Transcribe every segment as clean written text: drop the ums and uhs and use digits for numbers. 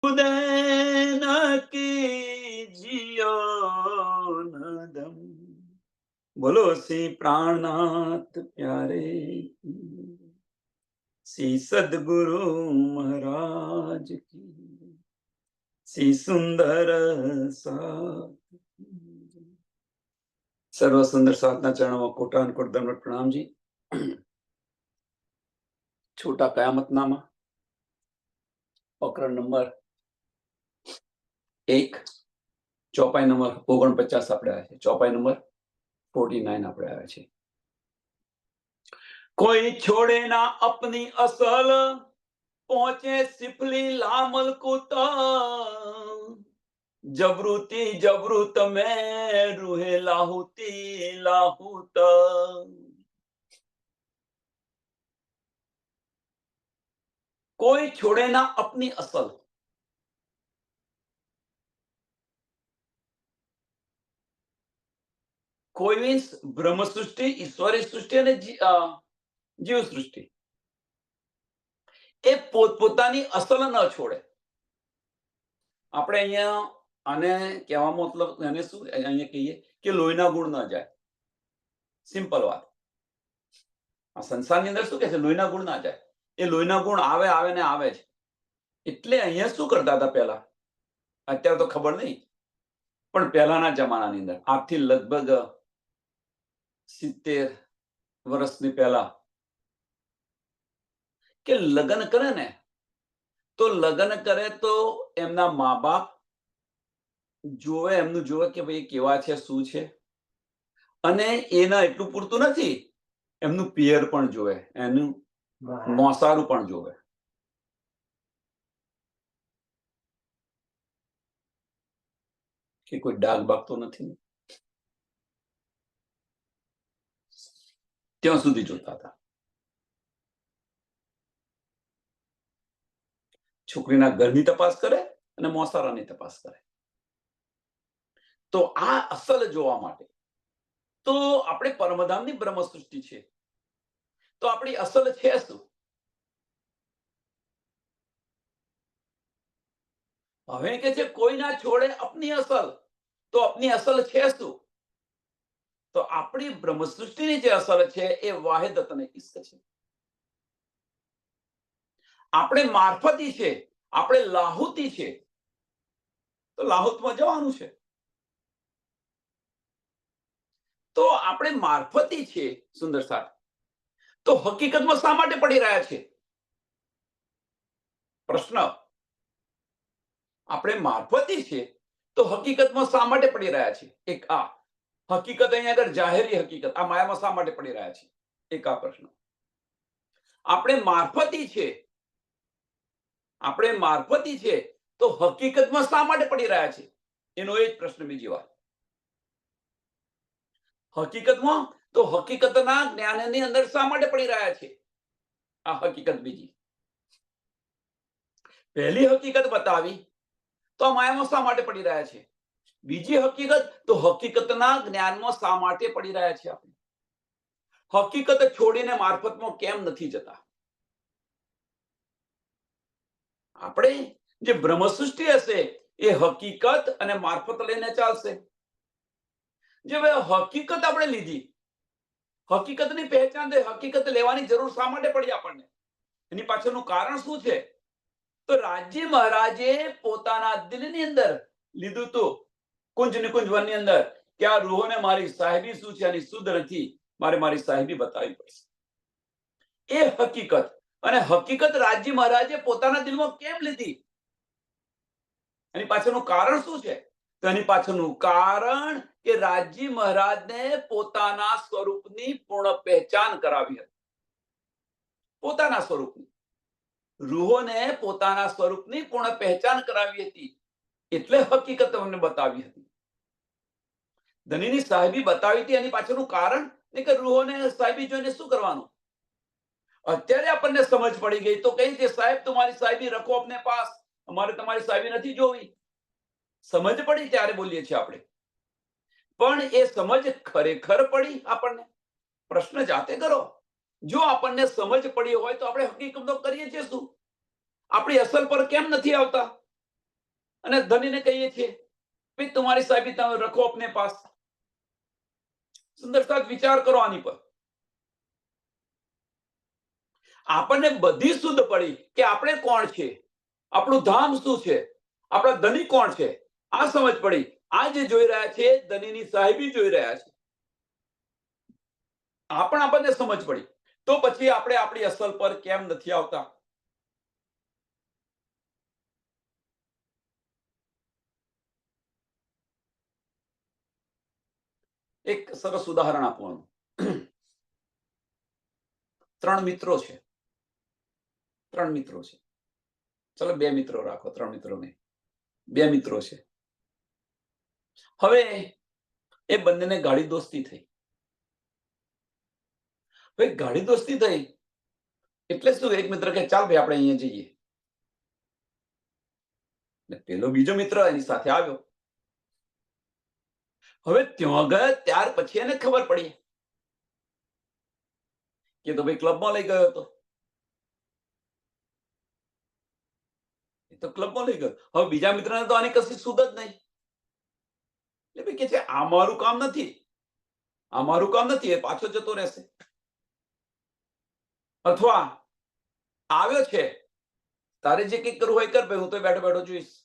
उदय न कीजियो नदम। बोलो श्री प्राणनाथ प्यारे की, श्री सदगुरु महाराज की, श्री सुंदर साथ की। सर्व सुंदर साधना चरणों में कोटानुकोट दंडवत प्रणाम जी। छोटा कयामतनामा प्रकरण नंबर 1 ચોપાઈ નંબર 49 આપણે આવ્યા છે, ચોપાઈ નંબર 49 આપણે આવ્યા છે। कोई छोड़े ना अपनी असल, पहुंचे सिफली लामल कुता, जबरूती जबरूत में रूहे लाहुती लाहुत। कोई छोड़े ना अपनी असल, કોઈ મીન્સ બ્રહ્મ સૃષ્ટિ, ઈશ્વરી સૃષ્ટિ અને જીવ સૃષ્ટિ એ પોતપોતાની અસલ ન છોડે। આપણે અહીંયા આને કહેવા મતલબ એને શું અહીંયા કહીએ કે લોહીના ગુણ ન જાય, સિમ્પલ વાત। આ સંસારની અંદર શું કહે છે, લોહીના ગુણ ના જાય। એ લોહીના ગુણ આવે આવે ને આવે જ। એટલે અહીંયા શું કરતા હતા પહેલા, અત્યારે તો ખબર નહીં, પણ પહેલાના જમાનાની અંદર આજથી લગભગ 70 વર્ષની પહેલા કે લગ્ન કરે ને તો લગ્ન કરે તો એમના મા બાપ જોવે, એમનું જોવે કે ભાઈ કેવા છે, શું છે, અને એના એટલું પૂરતું નથી, એમનું પિયર પણ જોવે, એનું મોસારું પણ જોવે। કે કોઈ ડાઘ બાગ તો નથી, ત્યાં સુધી જોતા હતા। છોકરીના ઘરની તપાસ કરે અને મોસારાની તપાસ કરે। તો આ અસલ જોવા માટે તો આપણે પરમધામની બ્રહ્મ સૃષ્ટિ છે, તો આપણી અસલ છે શું? હવે કે છે કોઈ ના છોડે અપની અસલ, તો અપની અસલ છે શું? તો આપણી બ્રહ્મ સૃષ્ટિની જે અસલ છે એ વાહિદત અને ઇશ્ક છે। આપણે મારફતી છે, આપણે લાહુતી છે, તો લાહુતમાં જવાનું છે। તો આપણે મારફતી છે સુંદર સાથ, તો હકીકતમાં શા માટે પડી રહ્યા છે? પ્રશ્ન। આપણે મારફતી છે તો હકીકતમાં શા માટે પડી રહ્યા છે? એક આ હકીકત, અહીંયા આગળ જાહેરી હકીકત, આ માયામાં શા માટે પડી રહ્યા છે? એક આ પ્રશ્ન। આપણે મારફતી છે, આપણે મારફતી છે તો હકીકતમાં શા માટે પડી રહ્યા છે? એનો એ જ પ્રશ્ન। બીજી વાત, હકીકતમાં તો હકીકતના જ્ઞાનની અંદર શા માટે પડી રહ્યા છે? આ હકીકત બીજી। પહેલી હકીકત બતાવી તો માયામાં શા માટે પડી રહ્યા છે? બીજી હકીકત તો હકીકતના જ્ઞાનમાં શા માટે પડી રહ્યા છે? આપણે હકીકત છોડીને મારફતમાં કેમ નથી જતા? આપણે જે બ્રહ્મ સૃષ્ટિ હશે એ હકીકત અને મારફત લઈને ચાલશે। જે હકીકત આપણે લીધી, હકીકતની પહેચાન થઈ, હકીકત લેવાની જરૂર શા માટે પડી આપણને? એની પાછળનું કારણ શું છે? તો રાજ્ય મહારાજે પોતાના દિલની અંદર લીધું હતું, કુંજ નિકુંજ વનની અંદર, કે આ રૂહોને મારી સાહેબી શું છે, આની શુદ્ધ નથી, મારે મારી સાહેબી બતાવવી પડશે। એ હકીકત, અને હકીકત રાજ્ય મહારાજે પોતાના દિલમાં કેમ લીધી? એની પાછળનું કારણ શું છે? તો એની પાછળનું કારણ કે રાજ્ય મહારાજને પોતાના સ્વરૂપની પૂર્ણ પહેચાન કરાવી હતી। પોતાના સ્વરૂપની, રૂહોને પોતાના સ્વરૂપની પૂર્ણ પહેચાન કરાવી હતી, એટલે હકીકત અમને બતાવી હતી। ધનીની સાહેબી બતાવી હતી, એની પાછળનું કારણ કે રૂહોને સાહેબી જોઈને શું કરવાનું? અત્યારે આપણને સમજ પડી ગઈ તો કઈ છે, સાહેબ તમારી સાહેબી રખો अपने पास, અમારે તમારી સાહેબી નથી જોવી। સમજ પડી ત્યારે બોલીએ છીએ આપણે, પણ એ સમજ ખરેખર પડી આપણને? પ્રશ્ન જાતે કરો। જો આપણને સમજ પડી હોય તો આપણે હકીકતનો કરીએ છીએ શું? આપણી અસલ પર કેમ નથી આવતા? અને ધનીને કહીએ છીએ ભાઈ तुम्हारी साहबी તમે રખો अपने पास। સુંદર સાથ વિચાર કરો આની પર। આપણને બધી શુદ્ધ પડી કે આપણે કોણ છે, આપણું ધામ શું છે, આપણા ધની કોણ છે, આ સમજ પડી। આ જે જોઈ રહ્યા છે ધનીની સાહેબી જોઈ રહ્યા છે, આ પણ આપણને સમજ પડી। તો પછી આપણે આપણી અસલ પર કેમ નથી આવતા? એક સરસ ઉદાહરણ આપવાનું। 3 મિત્રો છે, 3 મિત્રો છે, ચલો 2 મિત્રો રાખો, 3 મિત્રો નહીં, 2 મિત્રો છે। હવે એ બંનેને ગાડી દોસ્તી થઈ। ભાઈ ગાડી દોસ્તી થઈ એટલે શું? એક મિત્ર કે ચાલ ભાઈ આપણે અહીંયા જઈએ, ને પેલો બીજો મિત્ર એની સાથે આવ્યો। હવે ત્યાં ગયા ત્યાર પછી એને ખબર પડી કે તો ભાઈ ક્લબમાં લઈ ગયો હતો, એ તો ક્લબમાં લઈ ગયો। હવે બીજા મિત્રને તો આની કશી સુદ જ નહીં, એટલે ભાઈ કે છે આ મારું કામ નથી, આ મારું કામ નથી, એ પાછો જતો રહેશે। અથવા આવ્યો છે, તારે જે કંઈક કરવું હોય કર ભાઈ, હું તો બેઠો બેઠો જોઈશ।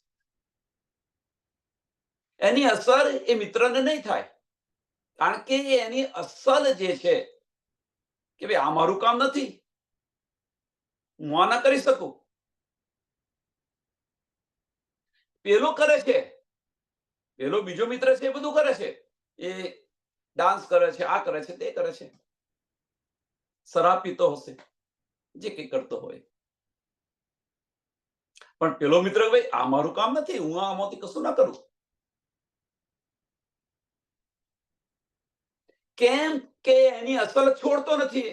એની અસર એ મિત્રને નહીં થાય, કારણ કે એની અસલ જે છે કે ભાઈ આ મારું કામ નથી, હું આ ના કરી શકું। પેલો કરે છે, પેલો બીજો મિત્ર છે, એ બધું કરે છે, એ ડાન્સ કરે છે, આ કરે છે, તે કરે છે, શરાબ પીતો હશે, જે કંઈ કરતો હોય, પણ પેલો મિત્ર ભાઈ આ મારું કામ નથી, હું આમાંથી કશું ના કરું। કેમ કે એની અસલ છોડતો નથી,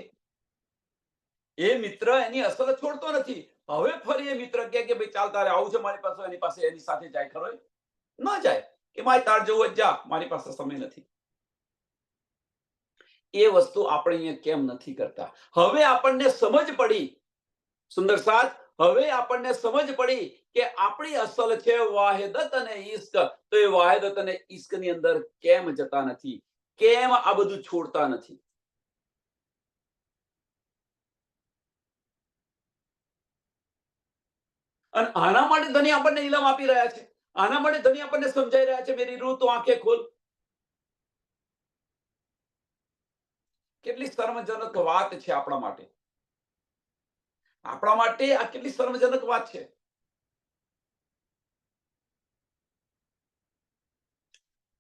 એ મિત્ર એની અસલ છોડતો નથી। હવે ફરી એ મિત્ર કહે કે ભાઈ ચાલ તારે આવું છે મારી પાસે, એની પાસે એની સાથે જાય ખરો? ન જાય, કે મારે તાર જવું હોય જા, મારી પાસે સમય નથી। એ વસ્તુ આપણે અહીંયા કેમ નથી કરતા? હવે આપણને સમજ પડી, સુંદર સાથ, હવે આપણને સમજ પડી કે આપણી અસલ છે વાહિદત અને ઈશ્ક। તો એ વાહિદત અને ઈશ્ક ની અંદર કેમ જતા નથી, કેમ આ બધું છોડતા નથી? અને આના માટે ધની આપણને ઇલમ આપી રહ્યા છે, આના માટે ધની આપણને સમજાઈ રહ્યા છે, મેરી રૂહ તો આંખે ખોલ। કેટલી શર્મજનક વાત છે આપણા માટે, આપણા માટે આ કેટલી શર્મજનક વાત છે।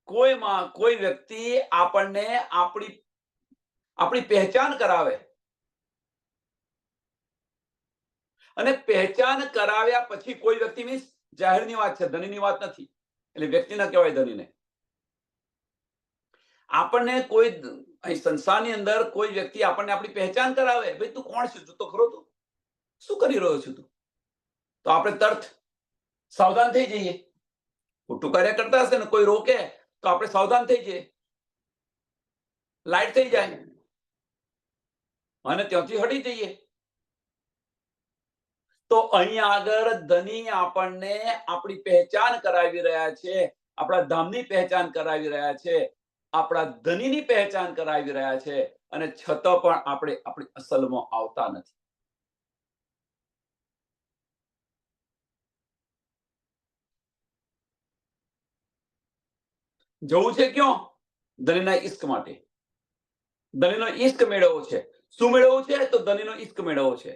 કોઈમાં કોઈ વ્યક્તિ આપણને આપણી આપણી પહેચાન કરાવે, અને પહેચાન કરાવ્યા પછી કોઈ વ્યક્તિ મીન્સ જાહેરની વાત છે, ધનીની વાત નથી, એટલે વ્યક્તિ ના કહેવાય ધનીને। આપણને કોઈ અહીં સંસારની અંદર કોઈ વ્યક્તિ આપણને આપણી પહેચાન કરાવે, ભાઈ તું કોણ છે, તું તો ખરો, તું શું કરી રહ્યો છું તું, તો આપણે તરત સાવધાન થઈ જઈએ। ખોટું કાર્ય કરતા હશે ને કોઈ રોકે તો આપણે સાવધાન થઈ જઈએ, લાઈટ થઈ જાય અને ત્યાંથી હટી જઈએ। તો અહીં આગળ ધની આપણને આપણી પહેચાન કરાવી રહ્યા છે, આપણા ધામની પહેચાન કરાવી રહ્યા છે, આપણા ધનીની પહેચાન કરાવી રહ્યા છે, અને છતાં પણ આપણે આપણી અસલમાં આવતા નથી। જવું છે ક્યાં? ધનીના ઈશ્ક માટે, ધનીનો ઈશ્ક મેળવવો છે। શું મેળવવું છે? તો ધનીનો ઈશ્ક મેળવવો છે।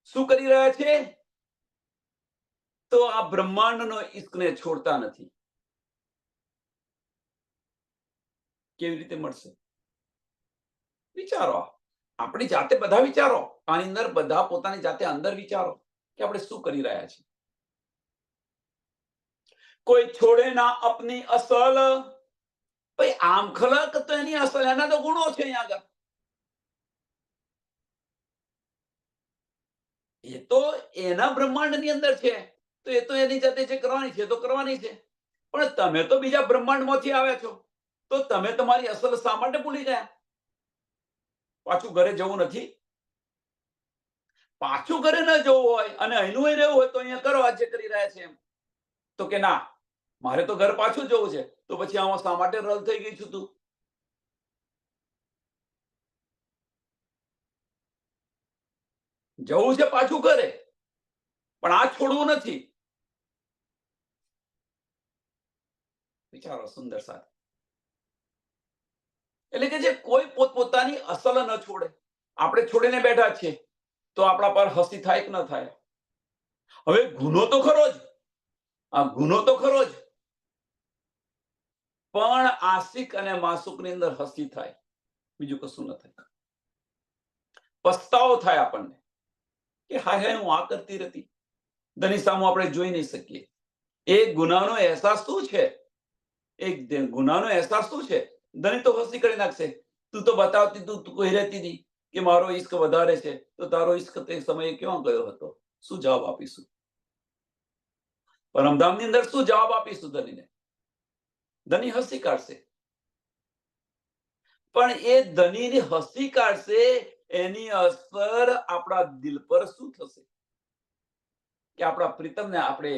શું કરી રહ્યા છે? તો આ બ્રહ્માંડનો ઈશ્કને છોડતા નથી। કેવી રીતે મળશે? વિચારો, આપણી જાતે બધા વિચારો, આની અંદર બધા પોતાની જાતે અંદર વિચારો કે આપણે શું કરી રહ્યા છીએ। કોઈ છોડે ના અપની અસલ, ભાઈ આમ ખલક તો એની અસલ, એના તો ગુણો છે અહીંયા આગળ, એ તો એના બ્રહ્માંડની અંદર છે, તો એ તો એની જાતે જે કરવાની છે તો કરવાની છે। પણ તમે તો બીજા બ્રહ્માંડમાંથી આવ્યા છો, તો તમે તમારી અસલ શા માટે ભૂલી ગયા? પાછું ઘરે જવું નથી? પાછું ઘરે ન જવું હોય અને અહીંનું રહેવું હોય તો અહીંયા કરો, આ જે કરી રહ્યા છે એમ। તો કે ના, મારે તો ઘર પાછું જવું છે. તો પછી આમાં શા માટે રલ થઈ ગઈ છું તું? જવું છે પાછું ઘરે, પણ આ છોડવું નથી. વિચારો સુંદર સાથ. એટલે કે જે કોઈ પોતપોતાની અસલ ન છોડે. આપણે છોડીને બેઠા છીએ તો આપણા પર હસી થાય કે ન થાય? હવે ગુનો તો ખરો જ, આ ગુનો તો ખરો જ, પણ આશિક અને માસુકની અંદર હસી થાય, બીજું કશું ન થાય. પસ્તાવો થાય આપણને કે હાય હાય, હું આ કરતી રહેતી. ધની સામું આપણે જોઈ નહીં શકીએ. એક ગુનાનો અહેસાસ શું છે? એક ગુનાનો અહેસાસ શું છે? ધની તો હસી કરી નાખશે. તું તો બતાવતી, તું કોઈ રહેતી હતી કે મારો ઈશ્ક વધારે છે, તો તારો ઈશ્ક તે સમયે ક્યાં ગયો હતો? શું જવાબ આપીશું? પરમધામની અંદર શું જવાબ આપીશું ધનીને? ધની હસી કાઢશે. પણ એ ધનીની હસી કાઢશે, એની અસર આપણા દિલ પર શું થશે? કે આપણા પ્રીતમને આપણે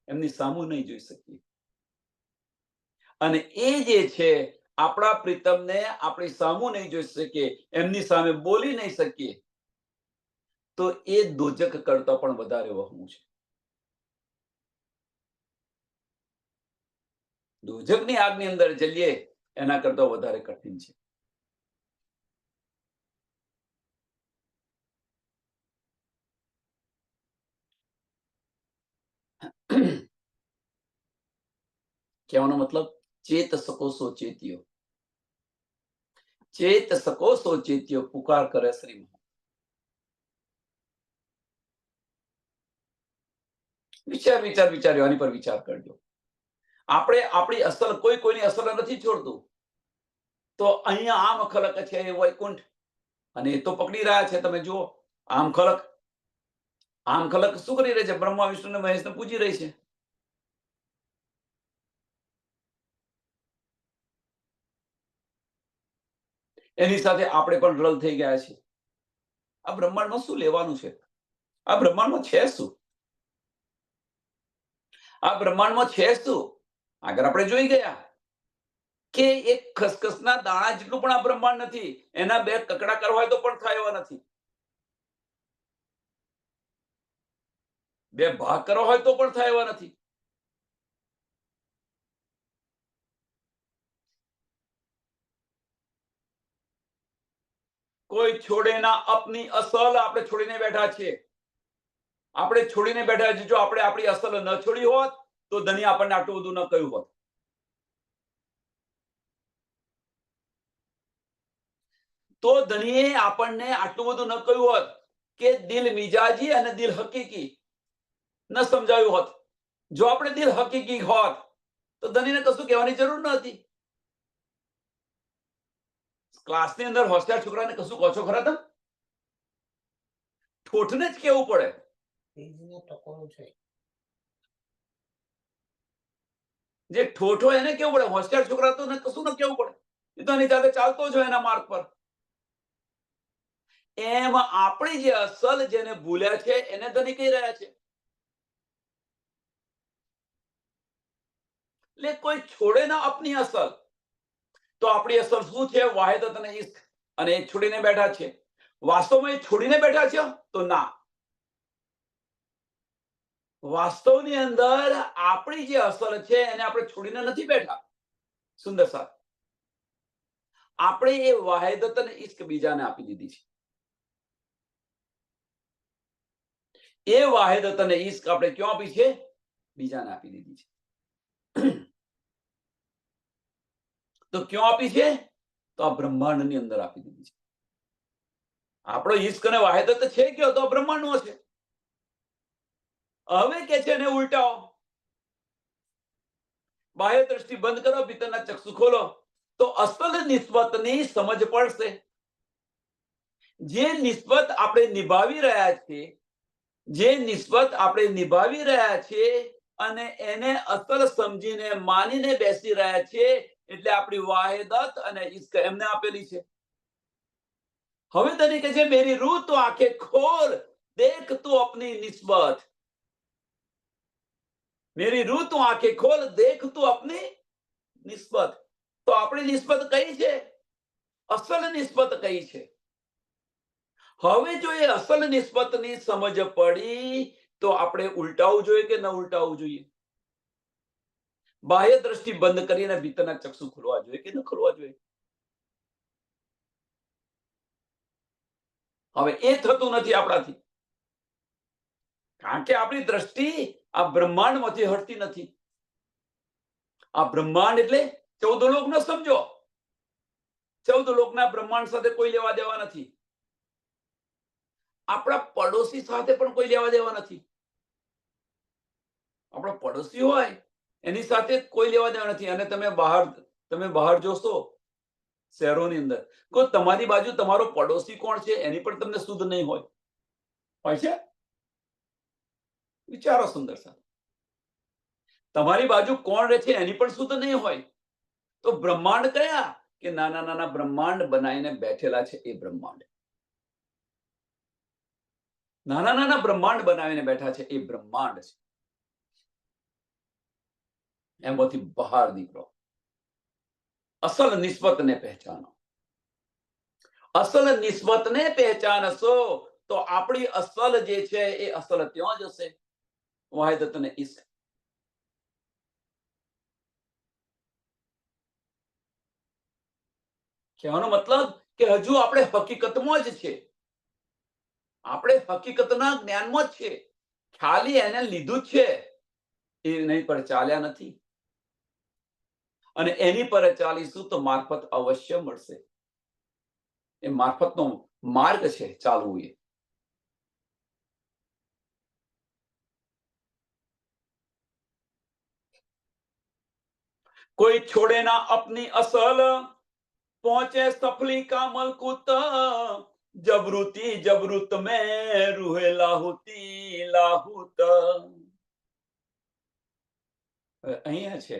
એમની સામું નહીં જોઈ શકીએ. અને એ જે છે, આપણા પ્રીતમને આપણી સામું નહીં જોઈ શકીએ, એમની સામે બોલી નહીં શકીએ, તો એ દોજક કરતા પણ વધારે વહમું છે. દોજકની આગની અંદર જઈએ એના કરતા વધારે કઠિન છે. કહેવાનો મતલબ, ચેત સકો સો ચેત્યો, ચેત સકો સો ચેત્યો, પુકાર કરે શ્રી મહા. વિચાર્યો આની પર વિચાર કરજો. આપણે આપણી અસલ, કોઈની અસલ નથી છોડતું. તો અહીંયા આમ ખલક છે એ વૈકુંઠ, અને એ તો પકડી રહ્યા છે. તમે જુઓ, આમ ખલક શું કરી રહી છે? બ્રહ્મા વિષ્ણુ ને મહેશને પૂજી રહી છે. એની સાથે આપણે પણ રલ થઈ ગયા છે. આ બ્રહ્માંડમાં શું લેવાનું છે? આ બ્રહ્માંડમાં છે શું? આ બ્રહ્માંડમાં છે શું? આગળ આપણે જોઈ ગયા કે એક ખસખસના દાણા જેટલું પણ આ બ્રહ્માંડ નથી. એના બે કકડા કરવા હોય તો પણ થાય એવા નથી. બે ભાગ કરવા હોય તો પણ થાય એવા નથી. કોઈ છોડે ના અપની અસલ. આપણે છોડીને બેઠા છીએ. આપણે છોડીને બેઠા છીએ. જો આપણે આપણી અસલ ન છોડી હોત તો ધની આપણને આટલું બધું ન કહ્યું હોત. તો ધનીએ આપણને આટલું બધું ન કહ્યું હોત કે દિલ મિજાજી અને દિલ હકીકી ન સમજાવ્યું હોત. જો આપણે દિલ હકીકી હોત તો ધનીને કશું કહેવાની જરૂર ન હતી. ક્લાસની અંદર હોશિયાર છોકરાને કશું કહો છો ખરા તમે? ઠોઠને જ કેવું પડે. જે ઠોઠો એને કેવું પડે. હોશિયાર છોકરા તો કશું ન કેવું પડે. એ તો એની સાથે ચાલતો જ હોય એના માર્ગ પર. એમ આપણી જે અસલ, જેને ભૂલ્યા છે, એને ધની કહી રહ્યા છે. એટલે કોઈ છોડે ના આપની અસલ. તો આપણી અસલ શું છે? વાહિદત અને ઇશ્ક. અને એ છોડીને બેઠા છે. વાસ્તવમાં એ છોડીને બેઠા છે તો ના. વાસ્તવની અંદર આપણી જે અસલ છે એને આપણે છોડીને નથી બેઠા. સુંદર સાહેબ, આપણે એ વાહિદત અને ઇશ્ક બીજાને આપી દીધી છે. એ વાહિદત અને ઇશ્ક આપણે ક્યાં આપી છે? બીજાને આપી દીધી છે. તો ક્યાં આપી છે? તો આ બ્રહ્માંડની અંદર આપી દીધી છે. આપણો ઈશ્ક અને વાહિદત છે કયો? તો બ્રહ્માંડનો છે. હવે કે છે એને ઉલટાવો. બાહ્ય દ્રષ્ટિ બંધ કરો, ભીતરના ચક્ષુ ખોલો, તો અસલ નિસ્બતની સમજ પડશે. જે નિસ્બત આપણે નિભાવી રહ્યા છીએ, અને એને અસલ સમજીને માનીને બેસી રહ્યા છીએ, એટલે આપણી વાહિદત અને ઇશ્ક એમને આપેલી છે. હવે તરીકે છે, મેરી રૂહ તો આંખે ખોલ, દેખ તું અપની નિસ્બત. मेरी रूह तू आंखें खोल, देख तू अपनी નિસ્બત. તો આપણી નિસ્બત કઈ છે? અસલ નિસ્બત કઈ છે? હવે જો એ અસલ નિસ્બતની સમજ પડી તો આપણે ઉલટાવવું જોઈએ કે ન ઉલટાવવું જોઈએ? બાહ્ય દ્રષ્ટિ બંધ કરીને ભીતરના ચક્ષુ ખોલવા જોઈએ કે ન ખોલવા જોઈએ? હવે એ થતું નથી આપણાથી, કારણ કે આપણી દ્રષ્ટિ આ બ્રહ્માંડમાંથી હટતી નથી. આ બ્રહ્માંડ એટલે 14 લોક ન સમજો. 14 લોકના બ્રહ્માંડ સાથે કોઈ લેવા દેવા નથી. આપણા પડોશી સાથે પણ કોઈ લેવા દેવા નથી. આપણા પડોશી હોય એની સાથે કોઈ લેવા દેવા નથી. અને તમે બહાર જોશો શહેરોની અંદર, કોઈ તમારી બાજુ તમારો પડોશી કોણ છે એની પણ તમને શુદ્ધ નહીં હોય. હોય છે? વિચારો સુંદર સાથે. તમારી બાજુ કોણ રહે છે એની પણ શુદ્ધ નહીં હોય. તો બ્રહ્માંડ કયા? કે નાના નાના બ્રહ્માંડ બનાવીને બેઠેલા છે એ બ્રહ્માંડ. નાના નાના બ્રહ્માંડ બનાવીને બેઠા છે એ બ્રહ્માંડ છે. એમાંથી બહાર નીકળો. અસલ નિસ્બતને પહેચાનો. અસલ નિસ્બતને પહેચાનશો તો આપણી અસલ જે છે એ અસલ ત્યાં જ હશે. વાહિદત અને ઇશ્ક. કહેવાનો મતલબ કે હજુ આપણે હકીકતમાં જ છે. આપણે હકીકતના જ્ઞાનમાં જ છે. ખાલી એને લીધું જ છે, એ નહીં પર ચાલ્યા નથી. અને એની પર ચાલીશું તો મારફત અવશ્ય મળશે. એ મારફતનો માર્ગ છે ચાલવું. એ કોઈ છોડે ના अपनी असल, पहुंचे सफली का मलकुत, जबरूती जबरूत में रूहे लाहुती लाहुत. અહીંયા છે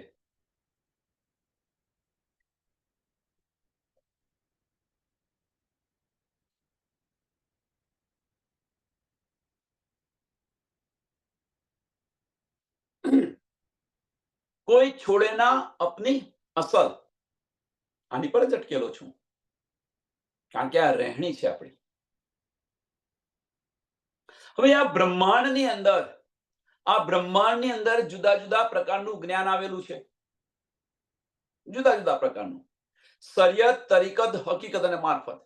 કોઈ છોડે ના अपनी અસલ. આની પર જ અટકેલો છું, કારણ કે આ રહેણી છે આપણી. હવે આ બ્રહ્માંડની અંદર જુદા જુદા પ્રકારનું જ્ઞાન આવેલું છે. જુદા જુદા પ્રકારનું. શરિયત, તરીકત, હકીકત અને મારફત.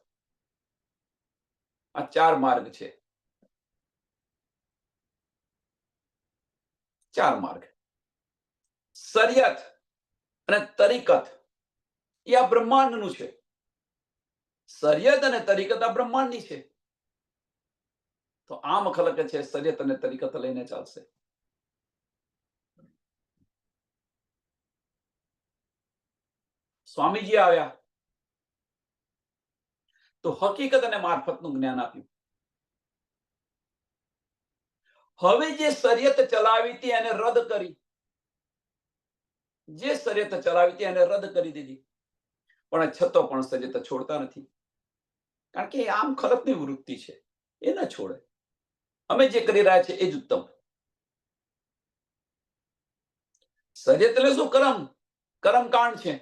આ 4 માર્ગ છે. 4 માર્ગ. શરિયત અને તરીકત એ આ બ્રહ્માંડનું છે. શરિયત અને તરીકત આ બ્રહ્માંડની છે. તો આમ ખલક છે શરિયત અને તરીકત લઈને ચાલશે. સ્વામીજી આવ્યા તો હકીકત અને મારફતનું જ્ઞાન આપ્યું. હવે જે શરિયત ચલાવી હતી એને રદ કરી. જે શરિયત ચલાવી હતી એને રદ કરી દીધી. પણ છતો પણ શરિયત છોડતા નથી, કારણ કે આમ ખલકની વૃત્તિ છે, એ ન છોડે. અમે જે કરી રહ્યા છીએ એ જ ઉત્તમ. શરિયત એટલે શું? કર્મકાંડ છે.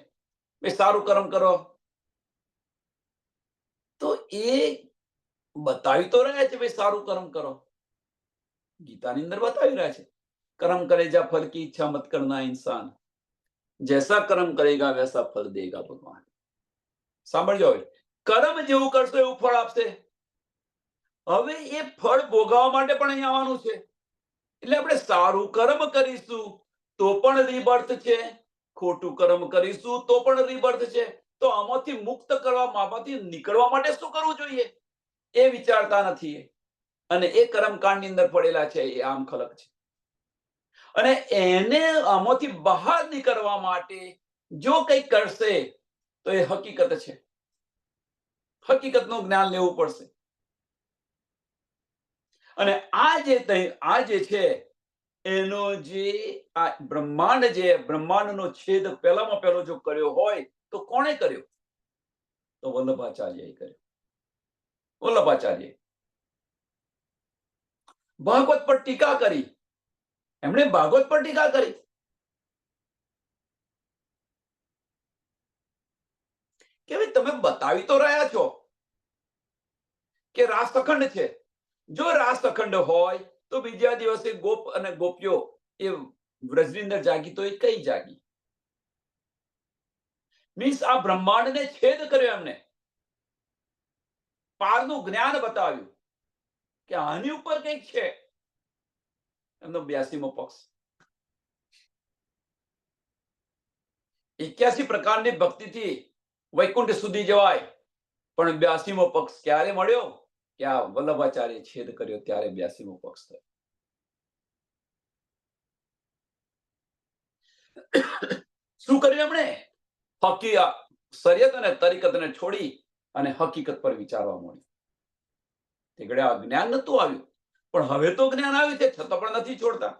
સારું કર્મ કરો તો એ બતાવી તો રહ્યા છે, ભાઈ સારું કર્મ કરો. ગીતાની અંદર બતાવી રહ્યા છે, કર્મ કરે જા ફલ કી ઈચ્છા મત કરના ઇન્સાન, જૈસા કર્મ કરેગા વૈસા ફલ દેગા ભગવાન. સાંભળજો, હવે કર્મ જેવું કરશો એવું ફળ આપશે. હવે એ ફળ ભોગવવા માટે પણ અહીં આવવાનું છે. એટલે આપણે સારું કર્મ કરીશું તો પણ રીબર્થ છે, ખોટું કર્મ કરીશું તો પણ રીબર્થ છે. તો આમાંથી મુક્ત કરવા, આમાંથી નીકળવા માટે શું કરવું જોઈએ એ વિચારતા નથી. અને એ કર્મકાંડની અંદર પડેલા છે. એ આમ ખલક છે. અને એને આમાંથી બહાર નીકળવા માટે જો કંઈક કરશે તો એ હકીકત છે. હકીકતનું જ્ઞાન લેવું પડશે. અને આ જે છે એનો જે આ બ્રહ્માંડનો છેદ પહેલામાં પહેલો જો કર્યો હોય તો કોણે કર્યો? તો વલ્લભાચાર્યએ કર્યો. વલ્લભાચાર્ય ભાગવત પર ટીકા કરી. એમણે ભાગવત પર ટીકા કરી કે ભાઈ તમે બતાવી તો રહ્યા છો કે રાસ અખંડ છે. જો રાસ અખંડ હોય તો બીજા દિવસે ગોપ અને ગોપીઓ એ વ્રજની અંદર જાગી તો એ કઈ જાગી? મીન્સ આ બ્રહ્માંડને છેદ કર્યો એમને, પારનું જ્ઞાન બતાવ્યું કે આની ઉપર કંઈક છે. એમનો 82મો પક્ષ. 81 પ્રકારની ભક્તિથી વૈકુંઠ સુધી જવાય, પણ 82મો પક્ષ ક્યારે મળ્યો? કે આ વલ્લભાચાર્ય છેદ કર્યો ત્યારે 82મો પક્ષ થયો. શું કર્યું એમણે? શરીયત અને તરીકતને છોડી અને હકીકત પર વિચારવા માંડ્યું. તે ઘડે આ જ્ઞાન નતું આવ્યું, પણ હવે તો જ્ઞાન આવ્યું છે, છતાં પણ નથી છોડતા.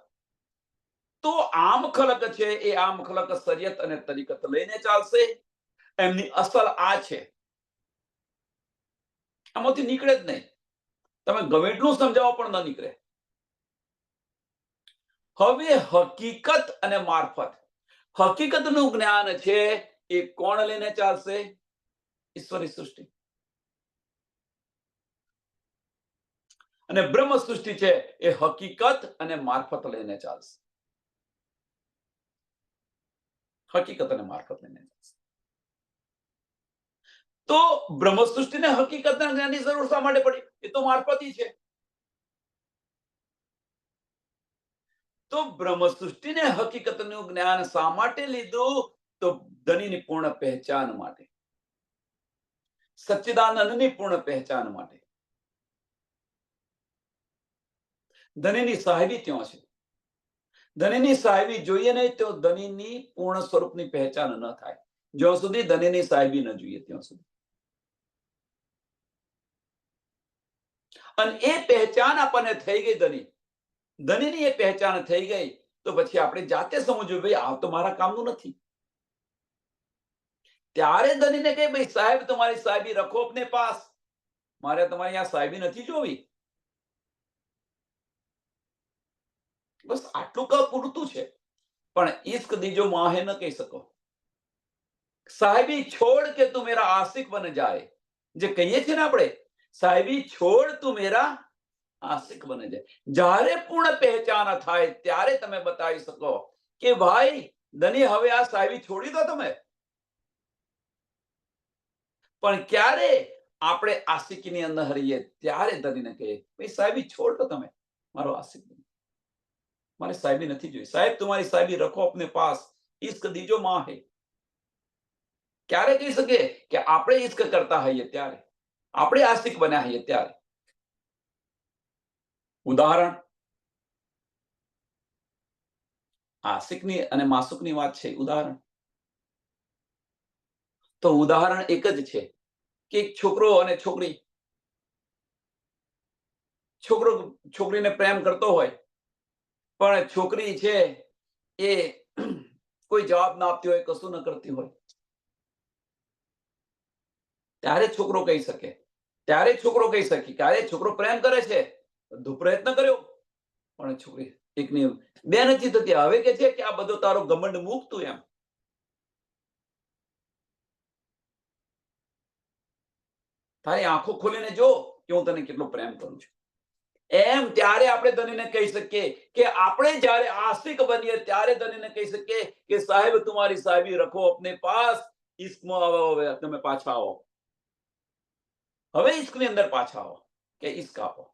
તો આમ ખલક છે એ આમ ખલક શરીયત અને તરીકત લઈને ચાલશે. એમની અસલ આ છે, આમાંથી નીકળે જ નહીં. તમે ગમે એટલું સમજાવો પણ ન નીકળે. હવે હકીકત અને મારફત. હકીકતનું જ્ઞાન છે એ કોણ લઈને ચાલશે? ઈશ્વરી સૃષ્ટિ. અને બ્રહ્મ સૃષ્ટિ છે એ હકીકત અને મારફત લઈને ચાલશે. હકીકત અને મારફત લઈને ચાલશે. તો બ્રહ્મ સૃષ્ટિને હકીકતના જ્ઞાનની જરૂર શા માટે પડી? એ તો મારફતી છે. તો બ્રહ્મ સૃષ્ટિને હકીકતનું જ્ઞાન શા માટે લીધું? તો ધનીની પૂર્ણ પહેચાન માટે, સચ્ચિદાનંદની પૂર્ણ પહેચાન માટે. ધનીની સાહેબી ત્યાં છે. ધનીની સાહેબી જોઈએ નહીં તો ધનીની પૂર્ણ સ્વરૂપની પહેચાન ન થાય. જ્યાં સુધી ધનીની સાહેબી ન જોઈએ ત્યાં સુધી. અને એ પહેચાન આપણને થઈ ગઈ ધનીની એ પહેચાન થઈ ગઈ તો પછી આપણે જાતે સમજવું, ભાઈ આ તો મારા કામનું નથી. ત્યારે ધનીને કહે, ભાઈ સાહેબ તમારી સાહેબી રખો અપને પાસ, મારે તમારી આ સાહેબી નથી જોવી. બસ આટલું ક પૂરતું છે. પણ ઇશ્ક દીજો માહે ન કહી શકો. સાહેબી છોડ કે તું મેરા આશિક બન જાય. જે કહીએ છીએ ને આપણે, સાહેબી છોડ તું મેરા આશિક બને જાય. જ્યારે પૂર્ણ પહેચાન થાય ત્યારે તમે બતાવી શકો કે ભાઈ ધની હવે આ સાહેબી છોડી દો તમે. પણ ક્યારે આપણે આશિકીની અંદર રહીએ ત્યારે ધનીને કહીએ, ભાઈ સાહેબી છોડ દો તમે, મારો આશિક બનો. મારે સાહેબી નથી જોઈ. સાહેબ તમારી સાહેબી રખો અપને પાસ, ઇશ્ક દીજો માહે. ક્યારે કહી શકીએ? કે આપણે ઇશ્ક કરતા હોઈએ ત્યારે, આપણે આશિક બન્યા હોઈએ ત્યારે. ઉદાહરણ, આશિકની અને માસુકની વાત છે. ઉદાહરણ તો ઉદાહરણ એક જ છે કે એક છોકરો અને છોકરી, છોકરો છોકરીને પ્રેમ કરતો હોય, પણ છોકરી છે એ કોઈ જવાબ ના આપતી હોય, કશું ન કરતી હોય, ત્યારે છોકરો કહી શકે, ત્યારે છોકરો પ્રેમ કરે છે, બધું પ્રયત્ન કર્યો, પણ છોકરી એકની બે નથી થતી. હવે કે છે કે આ બધો તારો ઘમંડ મૂકતું એમ. તારી આંખો ખોલીને જો કે હું તને કેટલો પ્રેમ કરું છું. એમ ત્યારે આપણે ધનીને કહી શકીએ કે આપણે જ્યારે આશિક બનીએ ત્યારે ધનીને કહી શકીએ કે સાહેબ તમારી સાહેબી રખો અપને પાસ, ઇશ્કમાં આવો, હવે તમે પાછા આવો, હવે ઇશ્કની અંદર પાછા આવો, કે ઇશ્ક આપો.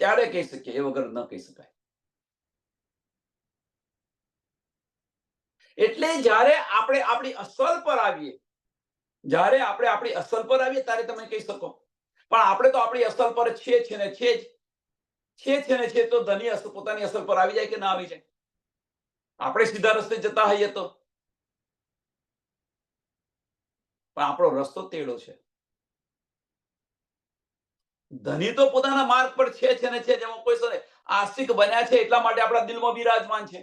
ત્યારે કહી શકીએ, એ વગર ન કહી શકાય. એટલે જ્યારે આપણે આપણી અસલ પર આવીએ, ત્યારે તમે કહી શકો. પણ આપણે તો આપણી અસલ પર છે ને છે તો ધની પોતાની અસલ પર આવી જાય કે ના આવી જાય? આપણે સીધા રસ્તે જતા હોઈએ તો, પણ આપણો રસ્તો તેડો છે. ધની તો પોતાના માર્ગ પર છે ને છે, જેમાં કોઈ આશિક બન્યા છે એટલા માટે આપણા દિલમાં બિરાજમાન છે.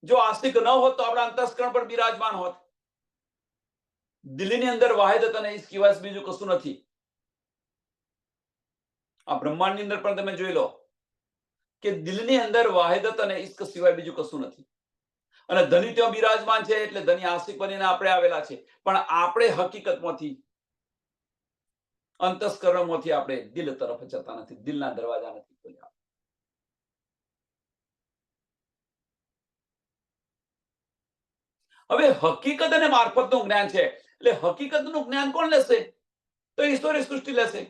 જો આશિક ન હોત તો આપણા અંતસ્કરણ પર બિરાજમાન હોત. દિલ્હીની અંદર વાહિદત અને ઇશ્ક સિવાય બીજું કશું નથી. આ બ્રહ્માંડની અંદર પણ તમે જોઈ લો, કે દિલની અંદર વાહિદત અને ઇશ્ક સિવાય બીજું કશું નથી. અને ધની ત્યાં બિરાજમાન છે એટલે ધની આશિક બનીને આપણે આવેલા છે, પણ આપણે હકીકતમાંથી, અંતસ્કરણમાંથી આપણે દિલ તરફ જતા નથી, દિલના દરવાજા નથી ખોલ્યા. હવે હકીકત અને મારફતનું જ્ઞાન છે, એટલે હકીકતનું જ્ઞાન કોણ લેશે? તો ઈશ્વરે સૃષ્ટિ લેશે.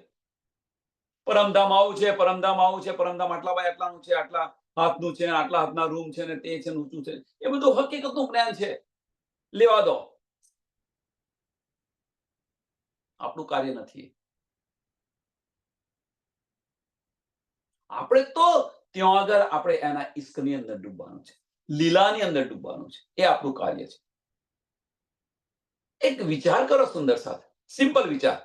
પરમધામ આવું છે, પરમધામ આવું છે, પરમધામ આટલા બાય આટલાનું છે, આટલા હાથનું છે, આટલા હાથના રૂમ છે, ને તે છે, ઊંચું છે, એ બધું હકીકતનું જ્ઞાન છે. લેવા દો, આપણું કાર્ય નથી. આપણે તો ત્યાં આગળ આપણે એના ઈશ્કની અંદર ડૂબવાનું છે, લીલાની અંદર ડૂબવાનું છે, એ આપણું કાર્ય છે. એક વિચાર કરો સુંદર સાથે, સિમ્પલ વિચાર,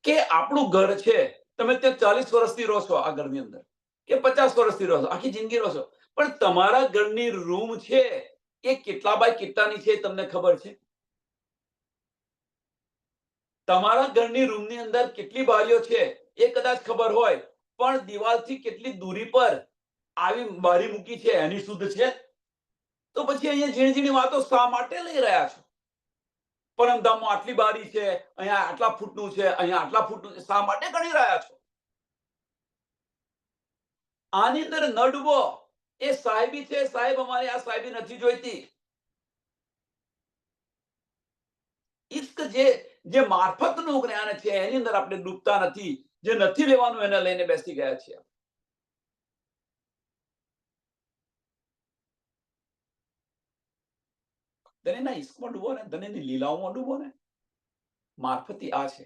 કે આપણું ઘર છે, તમે ત્યાં 40 વર્ષથી રહો છો આ ઘરની અંદર, કે 50 વર્ષથી રહો છો, આખી જિંદગી રહો છો, પણ તમારા ઘરની રૂમ છે એ કેટલા બાય કેટલાની છે તમને ખબર છે? તમારા ઘરની રૂમની અંદર કેટલી બારીઓ છે એ કદાચ ખબર હોય, પણ દિવાલથી કેટલી દૂરી પર આવી બારી મૂકી છે એની શુદ્ધ છે? તો પછી અહીંયા ઝીણી ઝીણી વાતો શા માટે લઈ રહ્યા છો? પરમધામમાં આટલી બારી છે, અહીંયા આટલા ફૂટનું છે, અહીંયા આટલા ફૂટનું છે, શા માટે ગણી રહ્યા છો? આની અંદર ન ડૂબો. એ સાહેબી છે, સાહેબ અમારે આ સાહેબી નથી જોઈતી. ઇશ્ક જે મારફતનું જ્ઞાન છે એની અંદર આપણે ડૂબતા નથી, જે નથી લેવાનું એને લઈને બેસી ગયા છીએ. ધનેના ઇશ્કમાં ડૂબો ને, ધનેની લીલાઓમાં ડૂબો ને. મારફતી આ છે.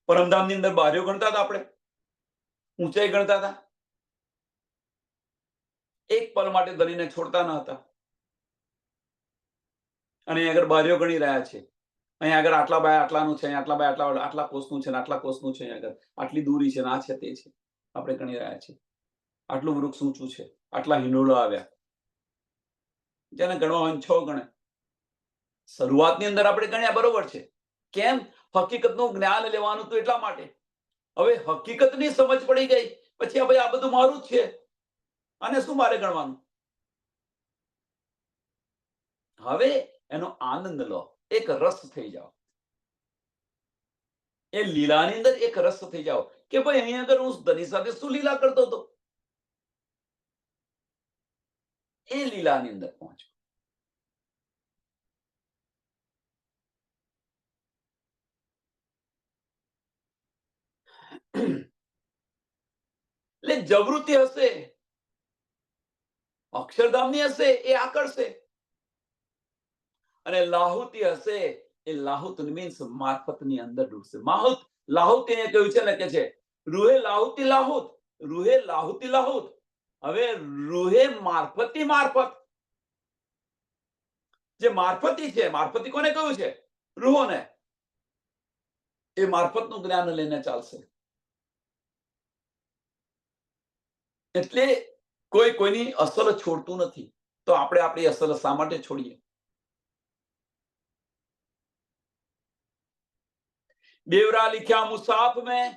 પરમધામની અંદર બારીઓ ગણતા હતા આપણે, ઊંચાઈ ગણતા હતા, એક પલ માટે ધનીને છોડતા ન હતા. અને આગળ બારીઓ ગણી રહ્યા છે, અહીંયા આગળ આટલા બાય આટલાનું છે, આટલા બાય આટલા, આટલા કોષનું છે, આટલા કોષનું છે, આગળ આટલી દૂરી છે, આ છે, તે છે, આપણે ગણી રહ્યા છીએ. આટલું વૃક્ષ ઊંચું છે, આટલા હિંડોળા આવ્યા, જેને ગણવા હોય 6 ગણે. શરૂઆતની અંદર આપણે ગણ્યા, બરોબર છે. કેમ? હકીકતનું જ્ઞાન લેવાનું તો એટલા માટે. હવે હકીકતની સમજ પડી ગઈ પછી હવે આ બધું મારું જ છે, અને શું મારે ગણવાનું? હવે એનો આનંદ લો, એક રસ થઈ જાઓ, એ લીલાની અંદર એક રસ થઈ જાઓ, કે ભાઈ અહીંયા આગળ હું ધની સાથે શું લીલા કરતો હતો, એ લીલાની અંદર પહોંચો. એટલે જાગૃતિ હશે, અક્ષરધામની હશે, એ આકર્ષે. અને લાહુતિ હશે, એ લાહુત મીન્સ મારફતની અંદર ડૂબશે. માહુત, લાહુત એને કહ્યું છે ને, કે છે રૂહે લાહુતી લાહુત, રૂહે લાહુતી લાહુત. હવે રૂહે મારફતી મારફત, જે મારફતી છે, મારફતી કોને કહ્યું છે? રૂહોને. એ મારફતનું જ્ઞાન લઈને ચાલશે. એટલે કોઈ કોઈની અસલ છોડતું નથી, તો આપણે આપણી અસલ શા માટે છોડીએ? બેવરા લખ્યા મુસાફ મેં,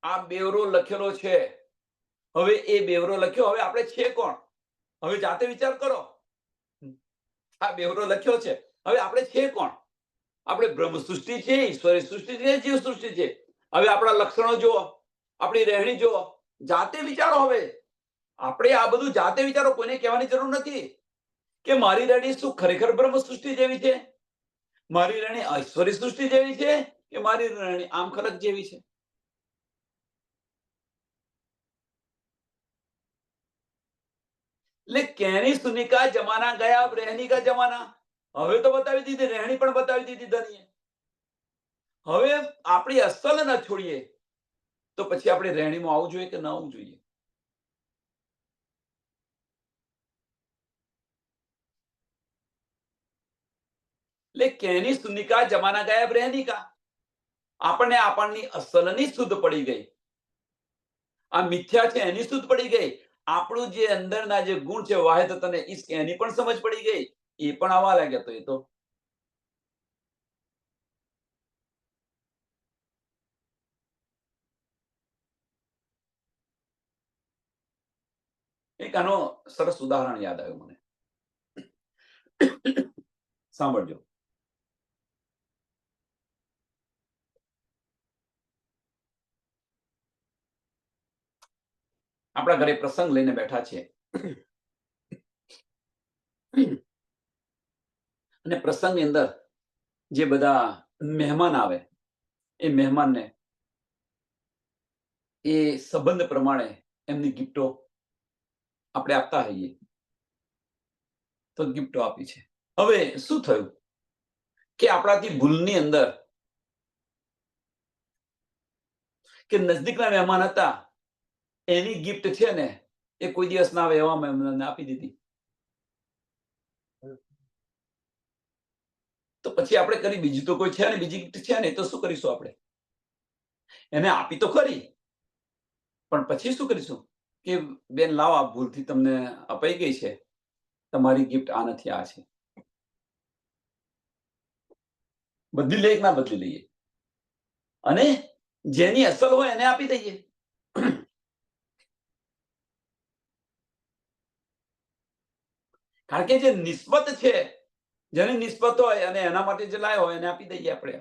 આ બેવરો લખેલો છે. હવે એ બેવરો લખ્યો, હવે આપણે છે કોણ? હવે જાતે વિચાર કરો. આ બેવરો લખ્યો છે, હવે આપણે છે કોણ? આપણે બ્રહ્મ સૃષ્ટિ છે, ઈશ્વરી સૃષ્ટિ છે, જીવ સૃષ્ટિ છે. હવે આપણા લક્ષણો જુઓ, આપણી રહેણી જુઓ, જાતે વિચારો. હવે આપણે આ બધું જાતે વિચારો, કોઈને કહેવાની જરૂર નથી કે મારી રહેણી શું ખરેખર બ્રહ્મ સૃષ્ટિ જેવી છે, મારી રહેણી ઈશ્વરી સૃષ્ટિ જેવી છે, કે મારી રહેણી આમ ખરક જેવી છે. એટલે कहनी सुनी का जमाना गया, अब रहनी का जमाना. હવે તો બતાવી દીધી, રહેણી પણ બતાવી દીધી ધનીએ. હવે આપણી અસલ ન છોડીએ તો પછી આપણે રહેણીમાં આવવું જોઈએ કે ન આવવું જોઈએ? એટલે कहनी सुनी का जमाना गया, अब रहनी का. આપણને આપણની અસલની શુદ્ધ પડી ગઈ, આ મિથ્યા છે એની શુદ્ધ પડી ગઈ, આપણું જે અંદરના જે ગુણ છે વાહિદત અને ઈશ્ક, એની પણ સમજ પડી ગઈ, એ પણ આવવા લાગ્યા. તો એ તો એક આનો સરસ ઉદાહરણ યાદ આવ્યું મને. સાંભળજો. આપણા ઘરે પ્રસંગ લઈને બેઠા છીએ અને પ્રસંગની અંદર જે બધા મહેમાન આવે એ મહેમાનને એ સંબંધ પ્રમાણે એમની ગિફ્ટો આપણે આપતા હોઈએ તો ગિફ્ટો આપી છે. હવે શું થયું કે આપણાથી ભૂલની અંદર કે નજદીકના મહેમાન હતા એની ગિફ્ટ છે ને એ કોઈ દિવસ ના આવે એવા મહેમાનને આપી દીધી. તો પછી આપણે કરી બીજું તો કોઈ છે ને, બીજી ગિફ્ટ છે ને, તો શું કરીશું? આપણે એને આપી તો ખરી, પણ પછી શું કરીશું કે બેન લાવો આ ભૂલથી તમને અપાઈ ગઈ છે, તમારી ગિફ્ટ આ નથી, આ છે. બદલી લઈએ કે ના બદલી લઈએ? અને જેની અસલ હોય એને આપી દઈએ. કારણ કે જે નિસ્બત છે, જેની નિસ્બત હોય અને એના માટે જે લાયો હોય એને આપી દઈએ. આપણે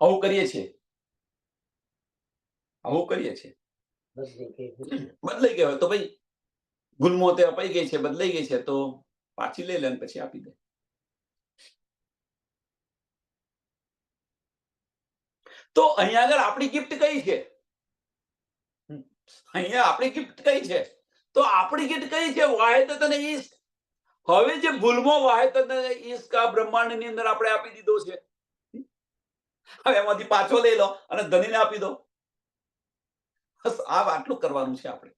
આવું કરીએ છીએ, આવું કરીએ છીએ. બદલાઈ ગયો હોય તો ભાઈ ગુલમો તે અપાઈ ગઈ છે, બદલાઈ ગઈ છે, તો પાછી લઈ લે અને પછી આપી દે. તો અહીંયા આગળ આપણી ગિફ્ટ કઈ છે? અહીંયા આપણી ગિફ્ટ કઈ છે? તો આપણી ગિફ્ટ કઈ છે? વાહિદત અને ઈશ્ક. હવે જે ભૂલમાં વાહિદત અને ઈશ્ક આ બ્રહ્માંડની અંદર આપણે આપી દીધો છે, હવે એમાંથી પાછો લઈ લો અને ધનીને આપી દો. બસ આટલું કરવાનું છે. આપણે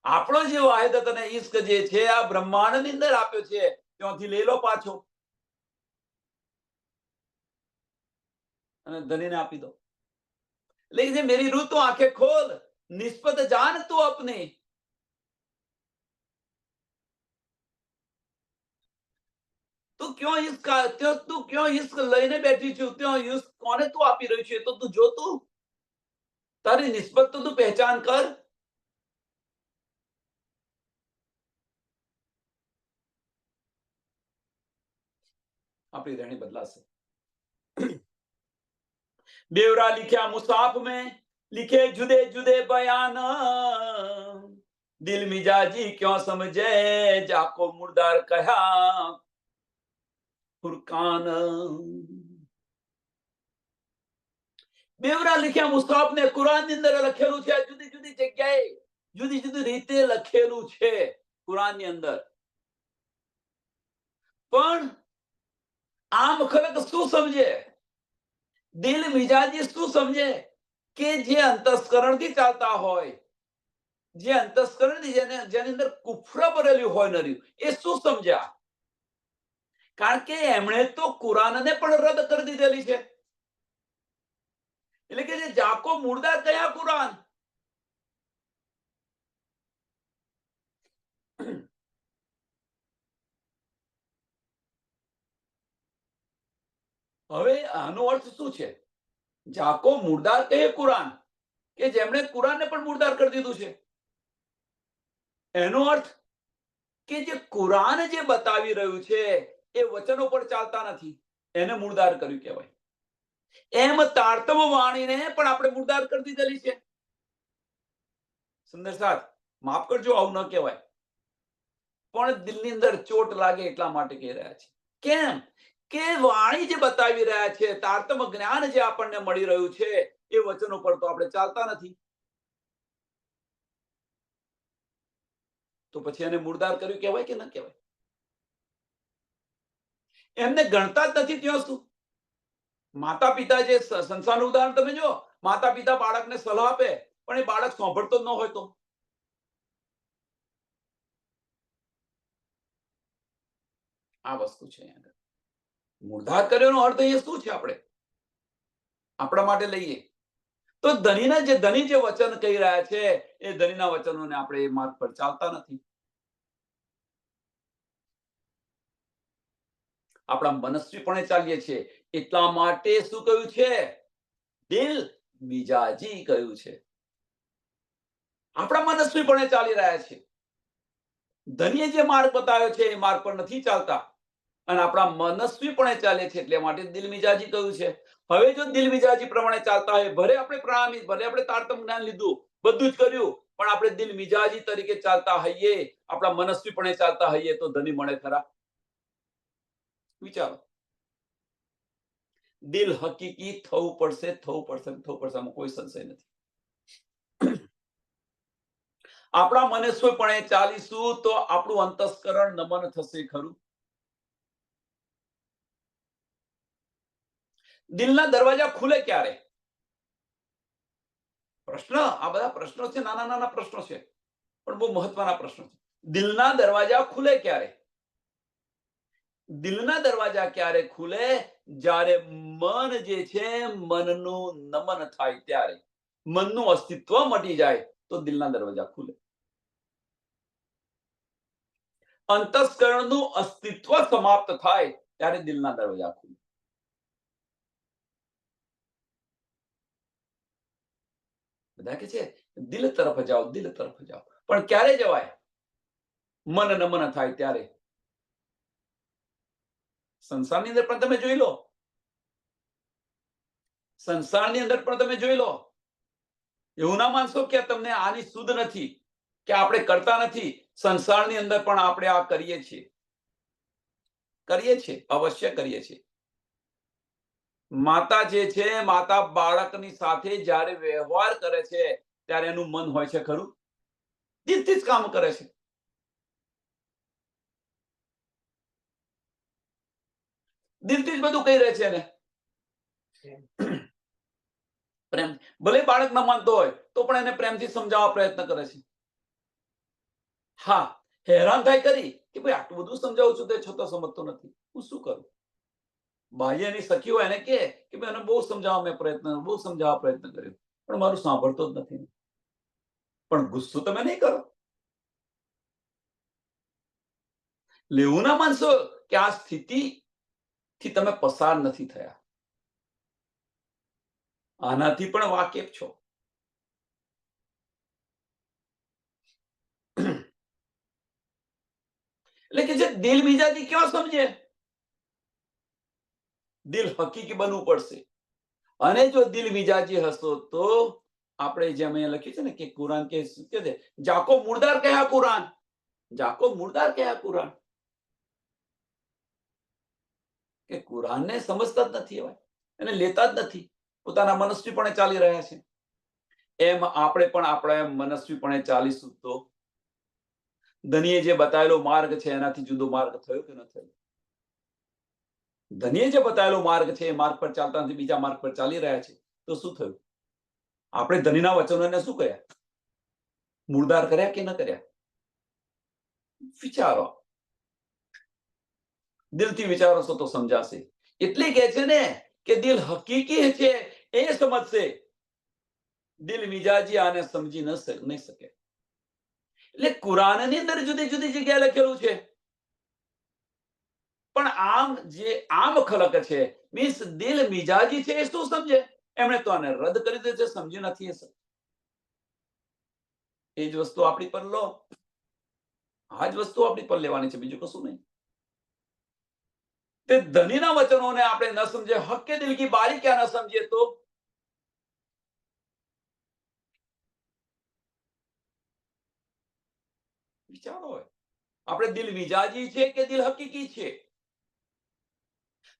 આપણો જે વાહિદત અને ઈશ્ક જે છે આ બ્રહ્માંડની અંદર આપ્યો છે, ત્યાંથી લઈ લો પાછો અને ધનીને આપી દો. लेकिन मेरी रूह तो आंखें खोल, निस्बत जान तू अपनी. તું ક્યાં ઈશ્ક તું ક્યાં ઈશ્ક લઈને બેઠી છું? ત્યાં ઈશ્ક કોને તું આપી રહ્યું છે તો તું જો, તું તારી નિસ્બત તો તું પહેચાન કર. આપણી રહેણી બદલાશે. बेवरा लिखा मुसाफ में लिखे जुदे जुदे बयान, दिल मिजाजी क्यों समझे जाको मुर्दार कहा फुरकान. બેવરા લખ્યા મુસાફ ને કુરાન ની અંદર લખેલું છે. જુદી જુદી જગ્યાએ જુદી જુદી રીતે લખેલું છે કુરાન ની અંદર. પણ આમ ખલક શું સમજે, દિલ મિજાજી શું સમજે કે જે અંતસ્કરણથી ચાલતા હોય, જે અંતસ્કરણથી જેની અંદર કુફર ભરેલું હોય નર્યું, એ શું સમજ્યા? કારણ કે એમણે તો કુરાનને પણ રદ કરી દીધેલી છે. એટલે કે જે જાકો મુર્દાર કયા કુરાન. હવે આનો અર્થ શું છે? જાકો મુર્દાર કહે કુરાન, કે જેમણે કુરાનને પણ મુર્દાર કરી દીધું છે. એનો અર્થ કે જે કુરાન જે બતાવી રહ્યું છે એ વચનો પર ચાલતા નથી, એને મુર્દાર કર્યું કહેવાય. એમ તારતમ વાણીને પણ આપણે મુર્દાર કરી દીધેલી છે. સુંદર સાથ, માફ કરજો, આવું ન કહેવાય, પણ દિલની અંદર ચોટ લાગે એટલા માટે કહી રહ્યા છે. કેમ કે વાણી જે બતાવી રહ્યા છે, તારતમ જ્ઞાન જે આપણને મળી રહ્યું છે, એ વચનો પર તો આપણે ચાલતા નથી. તો પછી એને મુર્દાર કર્યું કહેવાય કે ન કહેવાય? એમને ગણતા જ નથી ત્યાં શું? માતા પિતા જે સંસારનું ઉદાહરણ તમે જો, માતા પિતા બાળકને સલાહ આપે પણ એ બાળક સાંભળતો જ ન હોય તો આ વસ્તુ છે. મુર્દાર કર્યોનો અર્થ એ શું છે? આપણે આપણા માટે લઈએ તો ધનીના જે ધની જે વચન કહી રહ્યા છે એ ધનીના વચનોને આપણે એ માર્ગ પર ચાલતા નથી. આપણા મનસ્વીપણે ચાલીએ છીએ. એટલા માટે શું કહ્યું છે? દિલ મિજાજી કહ્યું છે. આપણા મનસ્વીપણે ચાલી રહ્યા છે. ધણીએ જે માર્ગ બતાવ્યો છે એ માર્ગ પર નથી ચાલતા અને આપણા મનસ્વીપણે ચાલે છે, એટલે માટે દિલ મિજાજી કહ્યું છે. હવે જો દિલ મિજાજી પ્રમાણે ચાલતા હોય, ભલે આપણે પ્રણામી, ભલે આપણે તારતમ જ્ઞાન લીધું, બધું જ કર્યું, પણ આપણે દિલ મિજાજી તરીકે ચાલતા હોઈએ, આપણા મનસ્વીપણે ચાલતા હોઈએ, તો ધણી મળે ખરા? વિચારો. દિલ હકીકી થવું પડશે, થવું પડશે, થવું પડશે, આમાં કોઈ સંશય નથી. આપણા મનસ્વીપણે ચાલીશું તો આપણું અંતસ્કરણ નમન થશે ખરું? દિલના દરવાજા ખુલે ક્યારે? પ્રશ્ન, આ બધા પ્રશ્નો છે, નાના નાના પ્રશ્નો છે, પણ બહુ મહત્વના પ્રશ્નો છે. દિલના દરવાજા ખુલે ક્યારે? દિલના દરવાજા ક્યારે ખુલે? જ્યારે મન જે છે, મનનું નમન થાય ત્યારે, મનનું અસ્તિત્વ મટી જાય તો દિલના દરવાજા ખુલે. અંતસ્કરણનું અસ્તિત્વ સમાપ્ત થાય ત્યારે દિલના દરવાજા ખુલે. બધા કે છે દિલ તરફ જાઓ, દિલ તરફ જાઓ, પણ ક્યારે જવાય? મન નમન થાય ત્યારે. સંસારની અંદર પણ તમે જોઈ લો, સંસારની અંદર પણ તમે જોઈ લો, એવું ના માનશો કે તમને આની સુધ નથી, કે આપણે કરતા નથી. સંસારની અંદર પણ આપણે આ કરીએ છીએ, કરીએ છીએ, અવશ્ય કરીએ છીએ. માતા જે છે, માતા બાળકની સાથે જ્યારે વ્યવહાર કરે છે ત્યારે એનું મન હોય છે ખરું? દિલથી જ કામ કરે છે. દિલથી જ બધું કહી રહે છે એને. પ્રેમ, ભલે બાળક ન માનતો હોય તો પણ એને પ્રેમથી સમજાવવા પ્રયત્ન કરે છે. હા, હેરાન થાય કરી કે ભાઈ આટલું બધું સમજાવું છું તે છતાં સમજતો નથી, હું શું કરું? બાહ્ય એની સખી હોય એને કે ભાઈ એને બહુ સમજાવવા પ્રયત્ન કર્યો, પણ મારું સાંભળતો જ નથી. પણ ગુસ્સો તમે નહીં કરો. લેવું ના માનશો કે આ સ્થિતિથી તમે પસાર નથી થયા, આનાથી પણ વાકેફ છો. એટલે કે જે દિલ મિજાજી ક્યાં સમજે? દિલ હકીકી બનવું પડશે. અને જો દિલ મિજાજી હશો તો આપણે જેમ અહીંયા લખ્યું છે ને કે કુરાન કે શું કે છે, જાકો મુર્દાર કયા કુરાન, જાકો મુર્દાર કયા કુરાન, કે કુરાનને સમજતા જ નથી, એવા એને લેતા જ નથી, પોતાના મનસ્વીપણે ચાલી રહ્યા છે. એમ આપણે પણ આપણા મનસ્વીપણે ચાલીશું તો ધણીએ જે બતાવેલો માર્ગ છે એનાથી જુદો માર્ગ થયો કે ન થયો? ધણીએ જે બતાવેલો માર્ગ છે એ માર્ગ પર ચાલતા નથી, બીજા માર્ગ પર ચાલી રહ્યા છે, તો શું થયું? આપણે ધણીના વચનોને શું કર્યા? મુર્દાર કર્યા કે ન કર્યા? વિચારો, દિલથી વિચારશો તો સમજાશે. એટલે કે છે ને કે દિલ હકીકી છે એ સમજશે, દિલ મિજાજી આને સમજી નહીં શકે. એટલે કુરાનની અંદર જુદી જુદી જગ્યાએ લખેલું છે, પણ આમ જે આમ ખલક છે, મીન્સ દિલ મિજાજી છે, એ શું સમજે? એમણે તો આને રદ કરી દે છે, સમજી નથી. એ જ વસ્તુ આપણી પર લો, આ જ વસ્તુ આપણી પર લેવાની છે, બીજું કશું નહીં. તે ધનીના વચનોને આપણે ન સમજે, હક્કે દિલ કી બારી ક્યાં ન સમજીએ તો વિચારો હોય, આપણે દિલ મિજાજી છે કે દિલ હકીકી છે?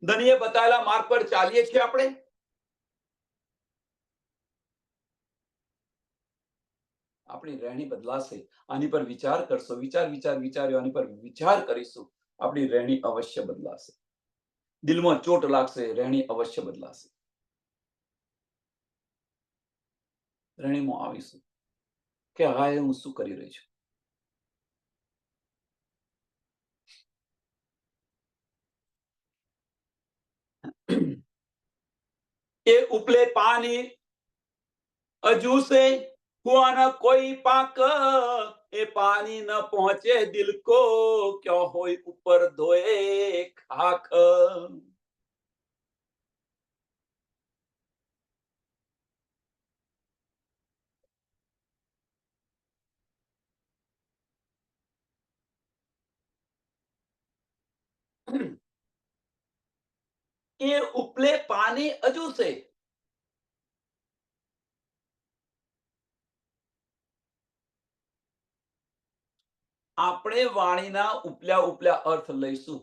ધનીએ બતાવેલા માર્ગ પર ચાલીએ છીએ આપણે? આપણી રહેણી બદલાશે. આની પર વિચાર કરશો, વિચાર્યો આની પર વિચાર કરીશું, આપણી રહેણી અવશ્ય બદલાશે. દિલમાં ચોટ લાગશે, રહેણી અવશ્ય બદલાશે. રહેણીમાં આવીશું કે હા, હું શું કરી રહી છું. એ ઉપલે પાણી હજુ से हुआ न कोई पाक, એ પાણી ન પહોંચે દિલ કો, ક્યો હોય ઉપર ધોએ ખાક. એ ઉપલે પાણી હજુ છે. આપણે વાણીના ઉપલ્યા ઉપલ્યા અર્થ લઈશું.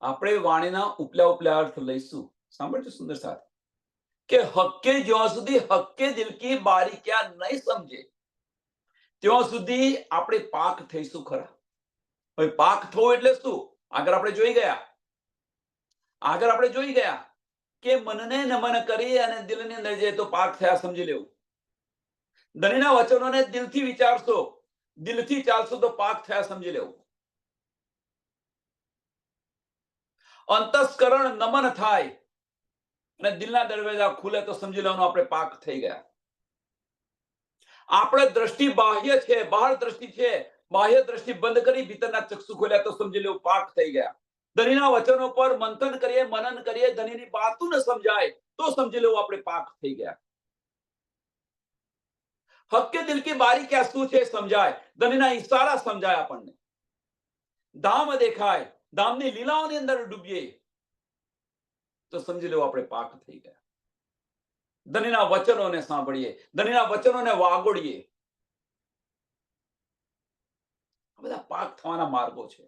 આપણે વાણીના ઉપલ્યા ઉપલ્યા અર્થ લઈશું. સાંભળજો સુંદર સાથ કે હક્કે જ્યાં સુધી હક્કે દિલ કી બારીક્યા નહીં સમજે ત્યાં સુધી આપણે પાક થઈશું ખરા. હવે પાક થવો એટલે શું? આગળ આપણે જોઈ ગયા કે મનને નમન કરી અને દિલની અંદર જે તો પાક થયા સમજી લેવું. ધણીના વચનોને દિલથી વિચારશો, દિલથી ચાલશો તો પાક થયા સમજી લેવું. અંતસ્કરણ નમન થાય અને દિલના દરવાજા ખુલે તો સમજી લેવાનું આપણે પાક થઈ ગયા. આપણે દ્રષ્ટિ બાહ્ય છે, બહાર દ્રષ્ટિ છે, બાહ્ય દ્રષ્ટિ બંધ કરી ભીતરના ચક્ષુ ખોલ્યા તો સમજી લેવું પાક થઈ ગયા. ધણીના વચનો પર મંથન કરીએ, મનન કરીએ, ધણીની વાતો ન સમજાય તો સમજી લેવું આપણે પાક થઈ ગયા. હક્કે દિલ કી બારી ક્યાં શું છે સમજાય, ધણીના ઈશારા સમજાય, આપણને ધામ દેખાય, ધામની લીલાઓની અંદર ડૂબીએ તો સમજી લેવું આપણે પાક થઈ ગયા. ધણીના વચનોને સાંભળીએ, ધણીના વચનોને વાગોડીએ. આ બધા પાક થવાના માર્ગો છે.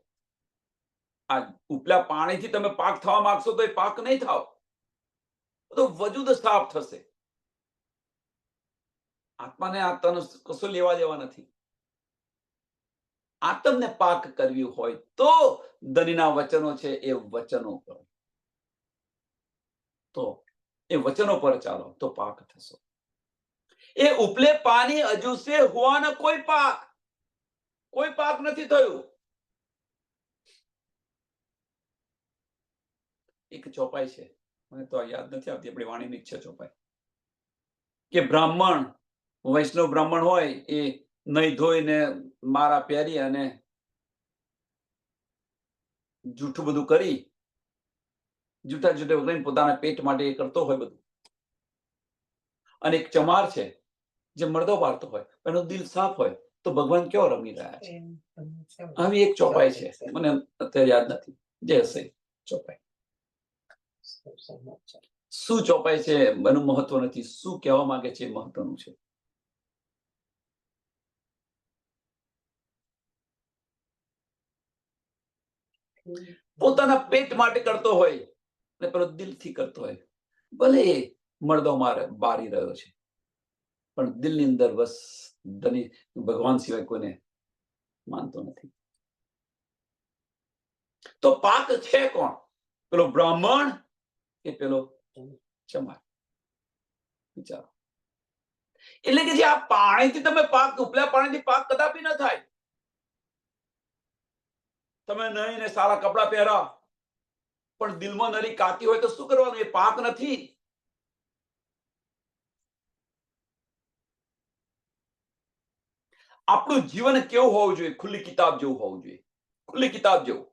આ ઉપલા પાણીથી તમે પાક થવા માંગશો તો એ પાક નહીં થાવ, તો વજૂદ સાફ થશે. આત્માને આત્માનો કશું લેવા દેવા નથી. આત્મને પાક કરવી હોય તો ધણીના વચનો છે એ વચનો કરો, તો એ વચનો પર ચાલો તો પાક થશો. એ ઉપલે પાણી હજુ સે હુઆ ન કોઈ પાક નથી થયું. એક ચોપાઈ છે, મને તો યાદ નથી આવતી, આપણી વાણીની છે ચોપાઈ, કે બ્રાહ્મણ, વૈષ્ણવ બ્રાહ્મણ હોય એ નહીં ધોઈને મારા પહેરી અને જૂઠું બધું કરી જૂઠા પોતાના પેટ માટે એ કરતો હોય બધું. અને એક ચમાર છે જે મર્દો પાડતો હોય, એનું દિલ સાફ હોય તો ભગવાન કેવો રમી રહ્યા છે. આવી એક ચોપાઈ છે, મને અત્યારે યાદ નથી, જે હશે ચોપાઈ. શું ચોપાઈ છે એનું મહત્વ નથી, શું કહેવા માંગે છે એ મહત્વનું છે. પોતાના પેટ માટે કરતો હોય ને પેલો દિલથી કરતો હોય, ભલે મર્દો બારી રહ્યો છે પણ દિલની અંદર બસ ધની ભગવાન સિવાય કોઈને માનતો નથી. તો પાક છે કોણ? પેલો બ્રાહ્મણ કે પેલો ચમાર? વિચારો. એટલે કે જે આ પાણીથી તમે પાક, ઉપલા પાણીથી પાક કદાપી ન થાય. તમે નહીં ને સારા કપડા પહેરા પણ દિલમાં નરી કાતી હોય તો શું કરવાનું? એ પાક નથી. આપણું જીવન કેવું હોવું જોઈએ? ખુલ્લી કિતાબ જેવું હોવું જોઈએ, ખુલ્લી કિતાબ જેવું.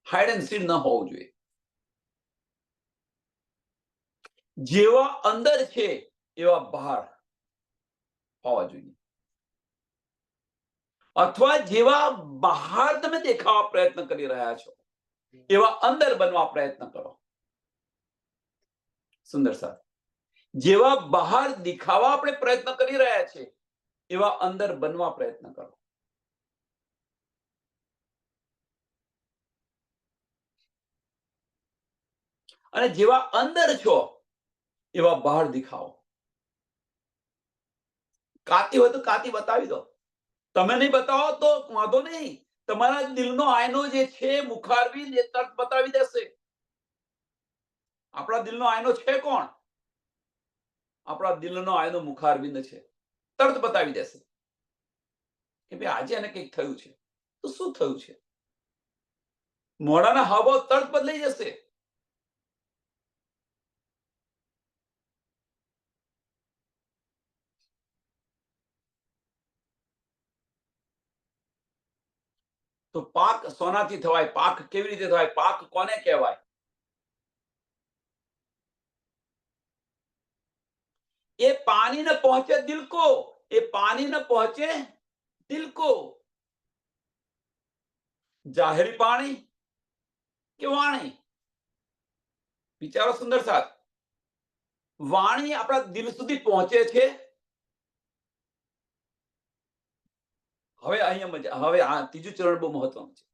હાઇડ એન્ડ સીડ ન હોવું જોઈએ. જેવા અંદર છે એવા બહાર હોવા જોઈએ, અથવા જેવા બહાર તમે દેખાવા પ્રયત્ન કરી રહ્યા છો એવા અંદર બનવા પ્રયત્ન કરો. સુંદર સાથ, જેવા બહાર દેખાવા આપણે પ્રયત્ન કરી રહ્યા છીએ એવા અંદર બનવા પ્રયત્ન કરો. અને જેવા અંદર છો એવા બહાર દેખાવો. કાતી હોય તો કાતી બતાવી દો, તમે નહીં બતાવો તો વાંધો નહીં, તમારા દિલનો આયનો જે છે મુખારવી એ તરત બતાવી દેશે. આપણા દિલનો આયનો છે કોણ? આપણા દિલનો આયનો મુખારવિંદ છે, તરત બતાવી દેશે કે ભાઈ આજે એને કંઈક થયું છે. તો શું થયું છે? મોઢાના હાવભાવ તરત બદલાઈ જશે. તો પાક સોનાથી થવાય. પાક કેવી રીતે થવાય? પાક કોને કહેવાય? એ પાણી ન પહોંચે દિલ કો, એ પાણી ન પહોંચે દિલ કો જાહેરી પાણી કે વાણી? વિચારો સુંદર સાથ. વાણી આપણા દિલ સુધી પહોંચે છે. હવે આ ત્રીજું ચરણ બહુ મહત્વનું છે.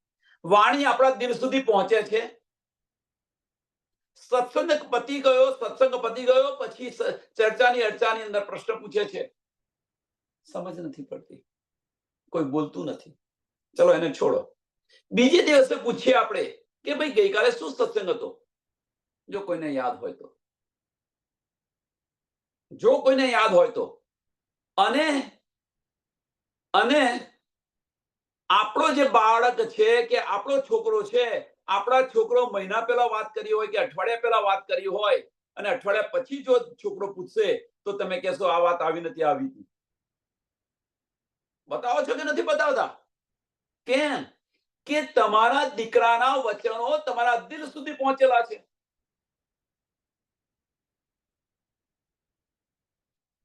વાણી આપણા દિલ સુધી પહોંચે છે. સત્સંગ પતી ગયો પછી ચર્ચાની અર્ચાની અંદર પ્રશ્ન પૂછે છે, સમજ નથી પડતી, કોઈ બોલતું નથી, ચલો એને છોડો. બીજે દિવસે પૂછીએ આપણે કે ભાઈ ગઈકાલે શું સત્સંગ હતો, જો કોઈને યાદ હોય તો. અને આપણો જે બાળક છે કે આપણો છોકરો છે, આપણા છોકરો મહિના પહેલા વાત કરી હોય કે અઠવાડિયા પહેલા વાત કરી હોય, અને અઠવાડિયા પછી જો છોકરો પૂછશે તો તમે કહેશો આ વાત આવી નથી, આવી હતી. બતાવો છો કે નથી બતાવતા? કેમ કે તમારા દીકરાના વચનો તમારા દિલ સુધી પહોંચેલા છે.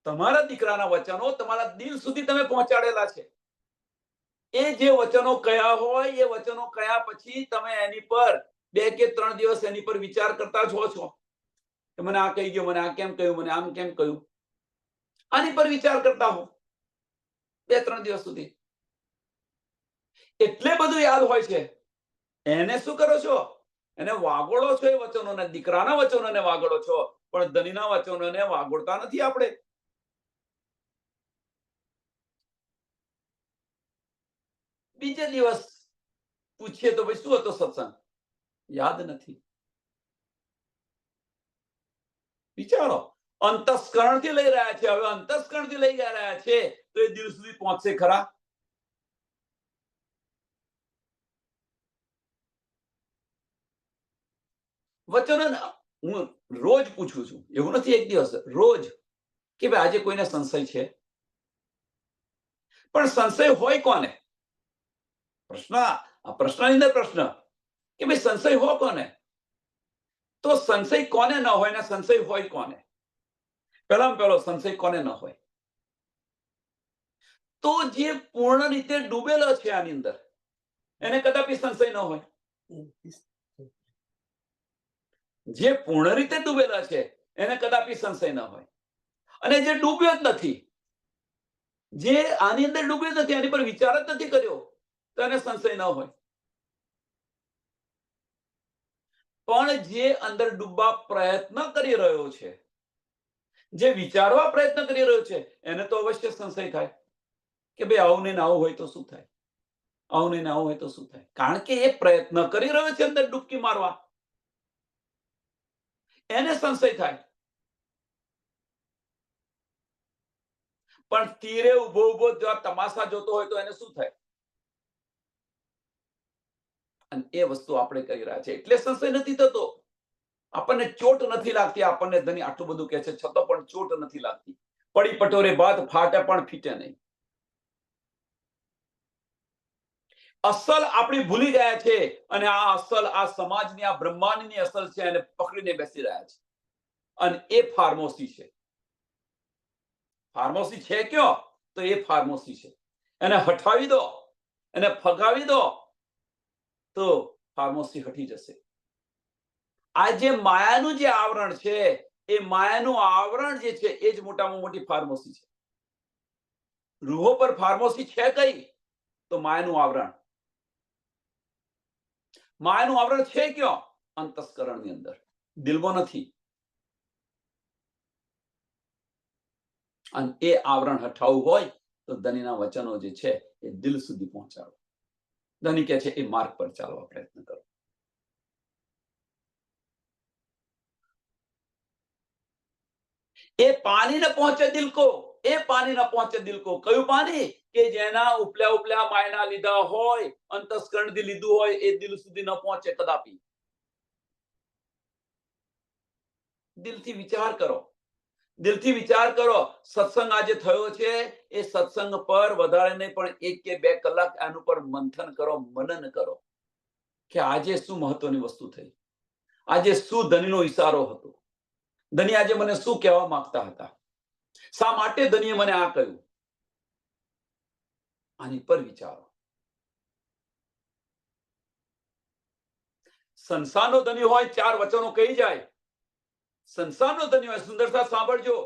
તમારા દીકરાના વચનો તમારા દિલ સુધી તમે પહોંચાડેલા છે. એ જે વચનો કયા હોય એ વચનો કયા પછી તમે એની પર 2 કે 3 દિવસ એની પર વિચાર કરતા જ હો છો કે મને આ કહી ગયો, મને આ કેમ કહ્યું, મને આમ કેમ કહ્યું. આની પર વિચાર કરતા હો 2-3 દિવસ સુધી. એટલે બધું યાદ હોય છે. એને શું કરો છો? એને વાગોળો છો. એ વચનોને, દીકરાના વચનોને વાગોળો છો, પણ ધનીના વચનોને વાગોળતા નથી આપણે. બીજે દિવસ પૂછીએ તો ભાઈ શું હતો સત્સંગ, યાદ નથી. વિચારો, અંતસ્કરણથી લઈ રહ્યા છે. હવે અંતસ્કરણથી લઈ રહ્યા છે તો એ દિલ સુધી પહોંચશે ખરા? વચનો હું રોજ પૂછું છું, એવું નથી એક દિવસ, રોજ, કે ભાઈ આજે કોઈને સંશય છે? પણ સંશય હોય કોને? પ્રશ્નની અંદર પ્રશ્ન કે ભાઈ સંશય હો કોને? તો સંશય કોને ન હોય ને સંશય હોય કોને? પહેલામાં પહેલો સંશય કોને ન હોય? તો જે પૂર્ણ રીતે ડૂબેલો છે આની અંદર, એને કદાપી સંશય ન હોય. જે પૂર્ણ રીતે ડૂબેલા છે એને કદાપી સંશય ન હોય. અને જે ડૂબ્યો જ નથી, જે આની અંદર ડૂબ્યો નથી, આની પર વિચાર જ નથી કર્યો, તો એને સંશય ન હોય. પણ જે અંદર ડૂબવા પ્રયત્ન કરી રહ્યો છે, જે વિચારવા પ્રયત્ન કરી રહ્યો છે, એને તો અવશ્ય સંશય થાય કે ભાઈ આવું ને આવું હોય તો શું થાય, આવું ને આવું હોય તો શું થાય. કારણ કે એ પ્રયત્ન કરી રહ્યો છે અંદર ડૂબકી મારવા, એને સંશય થાય. પણ તીરે ઉભો જો તમાશા જોતો હોય તો એને શું થાય? અને એ વસ્તુ આપણે કરી રહ્યા છે એટલે સંશય નથી થતો. આપણને ચોટ નથી લાગતી. આપણને ધણી આટલું બધું કહે છે છતાં પણ ચોટ નથી લાગતી. પડી પટોરે બાદ ફાટે પણ ફીટે નહીં. અસલ આપણી ભૂલી ગયા છે, અને આ અસલ, આ સમાજની, આ બ્રહ્માંડની અસલ છે, એને પકડીને બેસી રહ્યા છે. અને એ ફાર્મોસી છે. ફાર્મોસી છે કયો? તો એ ફાર્મોસી છે. એને હટાવી દો, એને ફગાવી દો તો ફાર્મોસી હટી જશે. આ જે માયાનું જે આવરણ છે, એ માયાનું આવરણ જે છે એ જ મોટામાં મોટી ફાર્મોસી છે. રૂહો પર ફાર્મોસી છે કઈ? તો માયાનું આવરણ. માયાનું આવરણ છે કયો? અંતસ્કરણની અંદર, દિલમાં નથી. અને એ આવરણ હટાવવું હોય તો ધનીના વચનો જે છે એ દિલ સુધી પહોંચાડો. ધની કહે છે એ માર્ગ પર ચાલવા પ્રયત્ન કરો. એ પાણી ન પહોંચે દિલ કો, એ પાણી ન પહોંચે દિલ કો. કયું પાણી? કે જેના ઉપલ્યા માયના લીધા હોય, અંતસ્કરણથી લીધું હોય, એ દિલ સુધી ન પહોંચે કદાપી. દિલથી વિચાર કરો, દિલથી વિચાર કરો. સત્સંગ આજે થયો છે, એ સત્સંગ પર વધારે નહીં પણ 1 કે 2 કલાક આનું પર મંથન કરો, મનન કરો કે આજે શું મહત્વની વસ્તુ થઈ, આજે શું ધનીનો ઈશારો હતો, ધની આજે મને શું કહેવા માંગતા હતા, શા માટે ધનીએ મને આ કહ્યું. આની પર વિચારો. સંસારનો ધણી હોય, 4 વચનો કહી જાય. સંસારનો ધણી હોય, સુંદરતા સાંભળજો.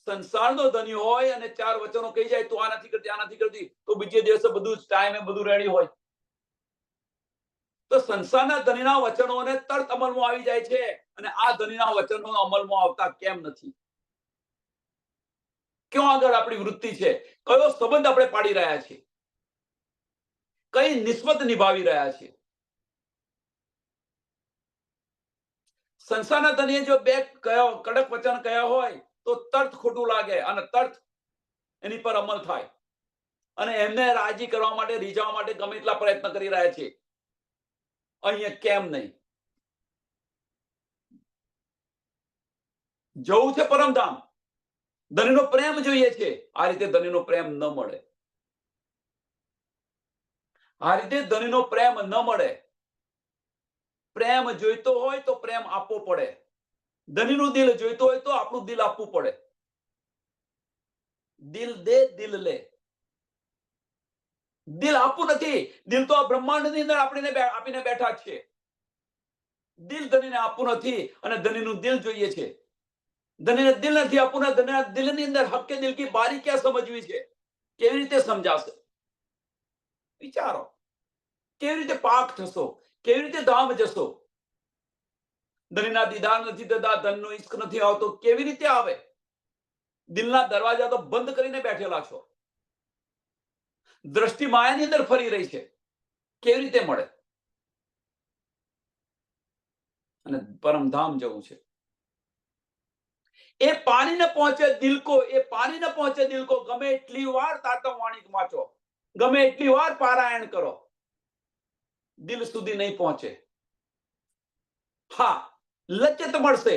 સંસારનો ધણી હોય અને 4 વચનો કહી જાય, તું આ નથી કરતી, આ નથી કરતી, તો બીજે દિવસે બધું ટાઈમે બધું રેડી હોય. તો સંસારના ધણીના વચનોને તરત અમલમાં આવી જાય છે, અને આ ધણીના વચનો અમલમાં આવતા કેમ નથી? ક્યાં આગળ આપણી વૃત્તિ છે? કયો સંબંધ આપણે પાડી રહ્યા છીએ? કઈ નિસ્બત નિભાવી રહ્યા છીએ? સંસારના ધણીએ જો 2 કડક વચન કહ્યા હોય તો તરત ખોટું લાગે અને તરત એની પર અમલ થાય, અને એમને રાજી કરવા માટે, રીઝવવા માટે ગમે એટલા પ્રયત્ન કરી રહ્યા છે. અહીંયા કેમ નહીં? જવું છે પરમધામ, ધણીનો પ્રેમ જોઈએ છે. આ રીતે ધણીનો પ્રેમ ન મળે. આ રીતે ધણીનો પ્રેમ ન મળે. પ્રેમ જોઈતો હોય તો પ્રેમ આપવો પડે. ધણીનું દિલ જોઈતો હોય તો આપણું દિલ આપવું પડે. દિલ દે, દિલ લે. દિલ આપવું નથી. દિલ તો આ બ્રહ્માંડની અંદર આપીને બેઠા છે. દિલ ધણીને આપવું નથી, અને ધણીનું દિલ જોઈએ છે. ધણીને દિલ નથી આપવું, ધણીના દિલની અંદર હક્કે દિલ કી બારીકિયા સમજવી છે. કેવી રીતે સમજાશે? વિચારો. કેવી રીતે પાક થશો? કેવી રીતે ધામ જશો? ધણીના દીદાર નથી થતા, ધનનો ઇશ્ક નથી આવતો, કેવી રીતે આવે? દિલના દરવાજા તો બંધ કરીને બેઠેલા છો. દ્રષ્ટિ માયાની અંદર ફરી રહી છે. કેવી રીતે મળે? અને પરમધામ જવું છે. એ પાણી ન પહોંચે દિલ કો, એ પાણી ન પહોંચે દિલ કો. ગમે એટલી વાર તાતમ વાણી વાંચો, ગમે એટલી વાર પારાયણ કરો, દિલ સુધી નહીં પહોંચે. હા, લજ્જત મળશે.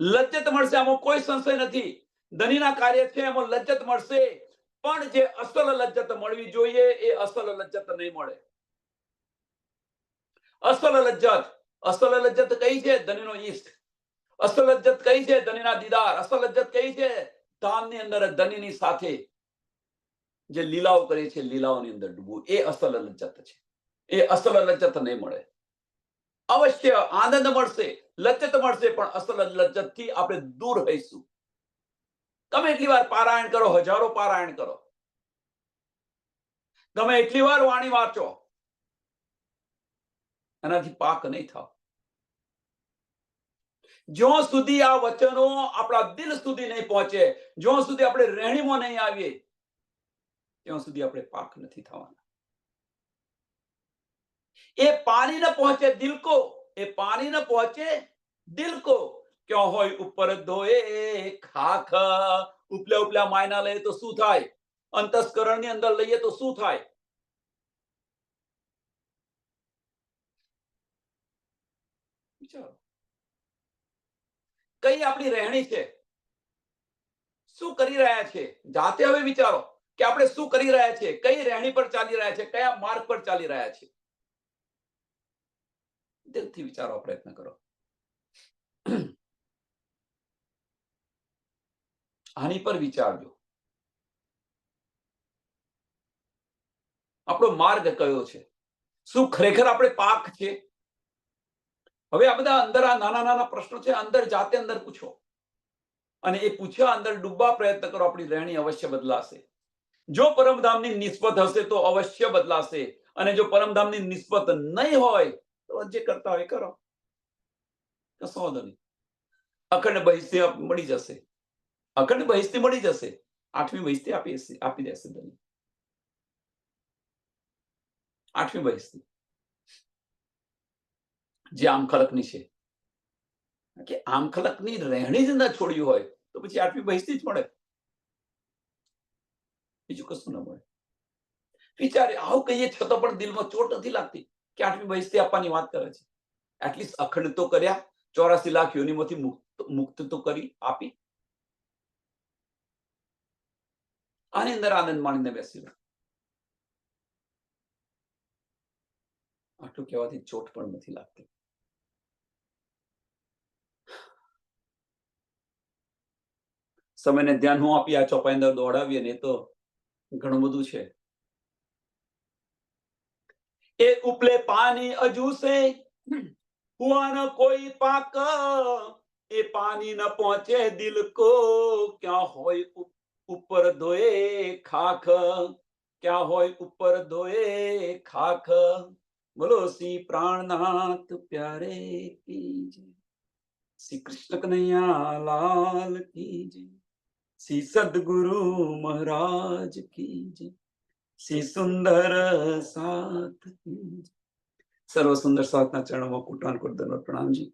લજ્જત મળશે, આમાં કોઈ સંશય નથી. ધણીના કાર્ય છે, એમાં લજ્જત મળશે. પણ જે અસલ લજ્જત મળવી જોઈએ એ અસલ લજ્જત નહીં મળે. અસલ લજ્જત કઈ છે? ધણીનો ઈષ્ટ. અસલ લજ્જત કઈ છે? ધણીના દીદાર. અસલ લજ્જત કઈ છે? ધામની અંદર ધણીની સાથે જે લીલાઓ કરી છે, લીલાઓની અંદર ડૂબવું. એ અસલ લજ્જત છે. એ અસલ લજ્જત નહીં મળે. અવશ્ય આનંદ મળશે, લજ્જત મળશે, પણ અસલ લજ્જત થી આપણે દૂર રહીશું. ગમે એટલી વાર પારાયણ કરો, હજારો પારાયણ કરો, ગમે એટલી વાર વાણી વાંચો, એનાથી પાક નહીં થાવ. જ્યાં સુધી આ વચનો આપણા દિલ સુધી નહીં પહોંચે, જ્યાં સુધી આપણે રહેણીમાં નહીં આવીએ, ત્યાં સુધી આપણે પાક નથી થવાના. એ પાણી ન પહોંચે દિલ કો, એ પાણી ન પહોંચે દિલ કો. ક્યાં હોય ઉપર ધોએ ખાખ, ઉપલા માયના લઈએ તો શું થાય? અંતસ્કરણની અંદર લઈએ તો શું થાય? વિચારો. કઈ આપણી રહેણી છે? શું કરી રહ્યા છે? જાતે હવે વિચારો કે આપણે શું કરી રહ્યા છે, કઈ રહેણી પર ચાલી રહ્યા છે, કયા માર્ગ પર ચાલી રહ્યા છે. દિલથી વિચારવા પ્રયત્ન કરો. આની પર વિચારજો. આપણો માર્ગ કયો છે? શું ખરેખર આપણે પાક છે? હવે આ બધા અંદર આ નાના નાના પ્રશ્નો છે, અંદર જાતે અંદર પૂછો, અને એ પૂછ્યા અંદર ડૂબવા પ્રયત્ન કરો. આપણી રહેણી અવશ્ય બદલાશે. જો પરમધામની નિસ્બત હશે તો અવશ્ય બદલાશે, અને જો પરમધામની નિસ્બત નહીં હોય તો જે કરતા હોય કરો, કશો વાંધો નહીં. અખંડ બહિસ્તી મળી જશે. અખંડ બહિસ્તી મળી જશે. 8મી બહિસ્તી આપી દેશે ધણી. 8મી બહિસ્તી જે આમખલકની છે, કે આમખલકની રહેણી જ ન છોડ્યું હોય તો પછી 8મી બહિસ્તી જ મળે, બીજું કશું ન મળે. વિચારે આવું કહીએ છતાં પણ દિલમાં ચોટ નથી લાગતી કે 8મી બહિસ્તી આપવાની વાત કરે છે. એટલીસ્ટ અખંડ તો કર્યા, 84 લાખ યોનિમાંથી મુક્ત તો કરી આપી. આની અંદર આનંદ માણીને બેસી રહો. આટલું કહેવાથી ચોટ પણ નથી લાગતી. સમયને ધ્યાન હું આપી આ ચોપાઈ અંદર દોડાવીએ ને, એ તો ઘણું બધું છે. એ ઉપલે પાણી અજુ से हुआ न कोई पाक, એ પાણી ન પહોંચે દિલ કો, ક્યાં હોય ઉપર ધોએ ખાખ, ક્યાં હોય ઉપર ધોએ ખાખ. બોલો શ્રી પ્રાણનાથ પ્યારે કી જય. શ્રી કૃષ્ણ કનૈયા લાલ કી જય. શ્રી સદગુરુ મહારાજ કી જય. શ્રી સુંદર સાથ કી જય. સર્વ સુંદર સાથના ચરણોમાં કોટાન કોટ દંડવત પ્રણામજી.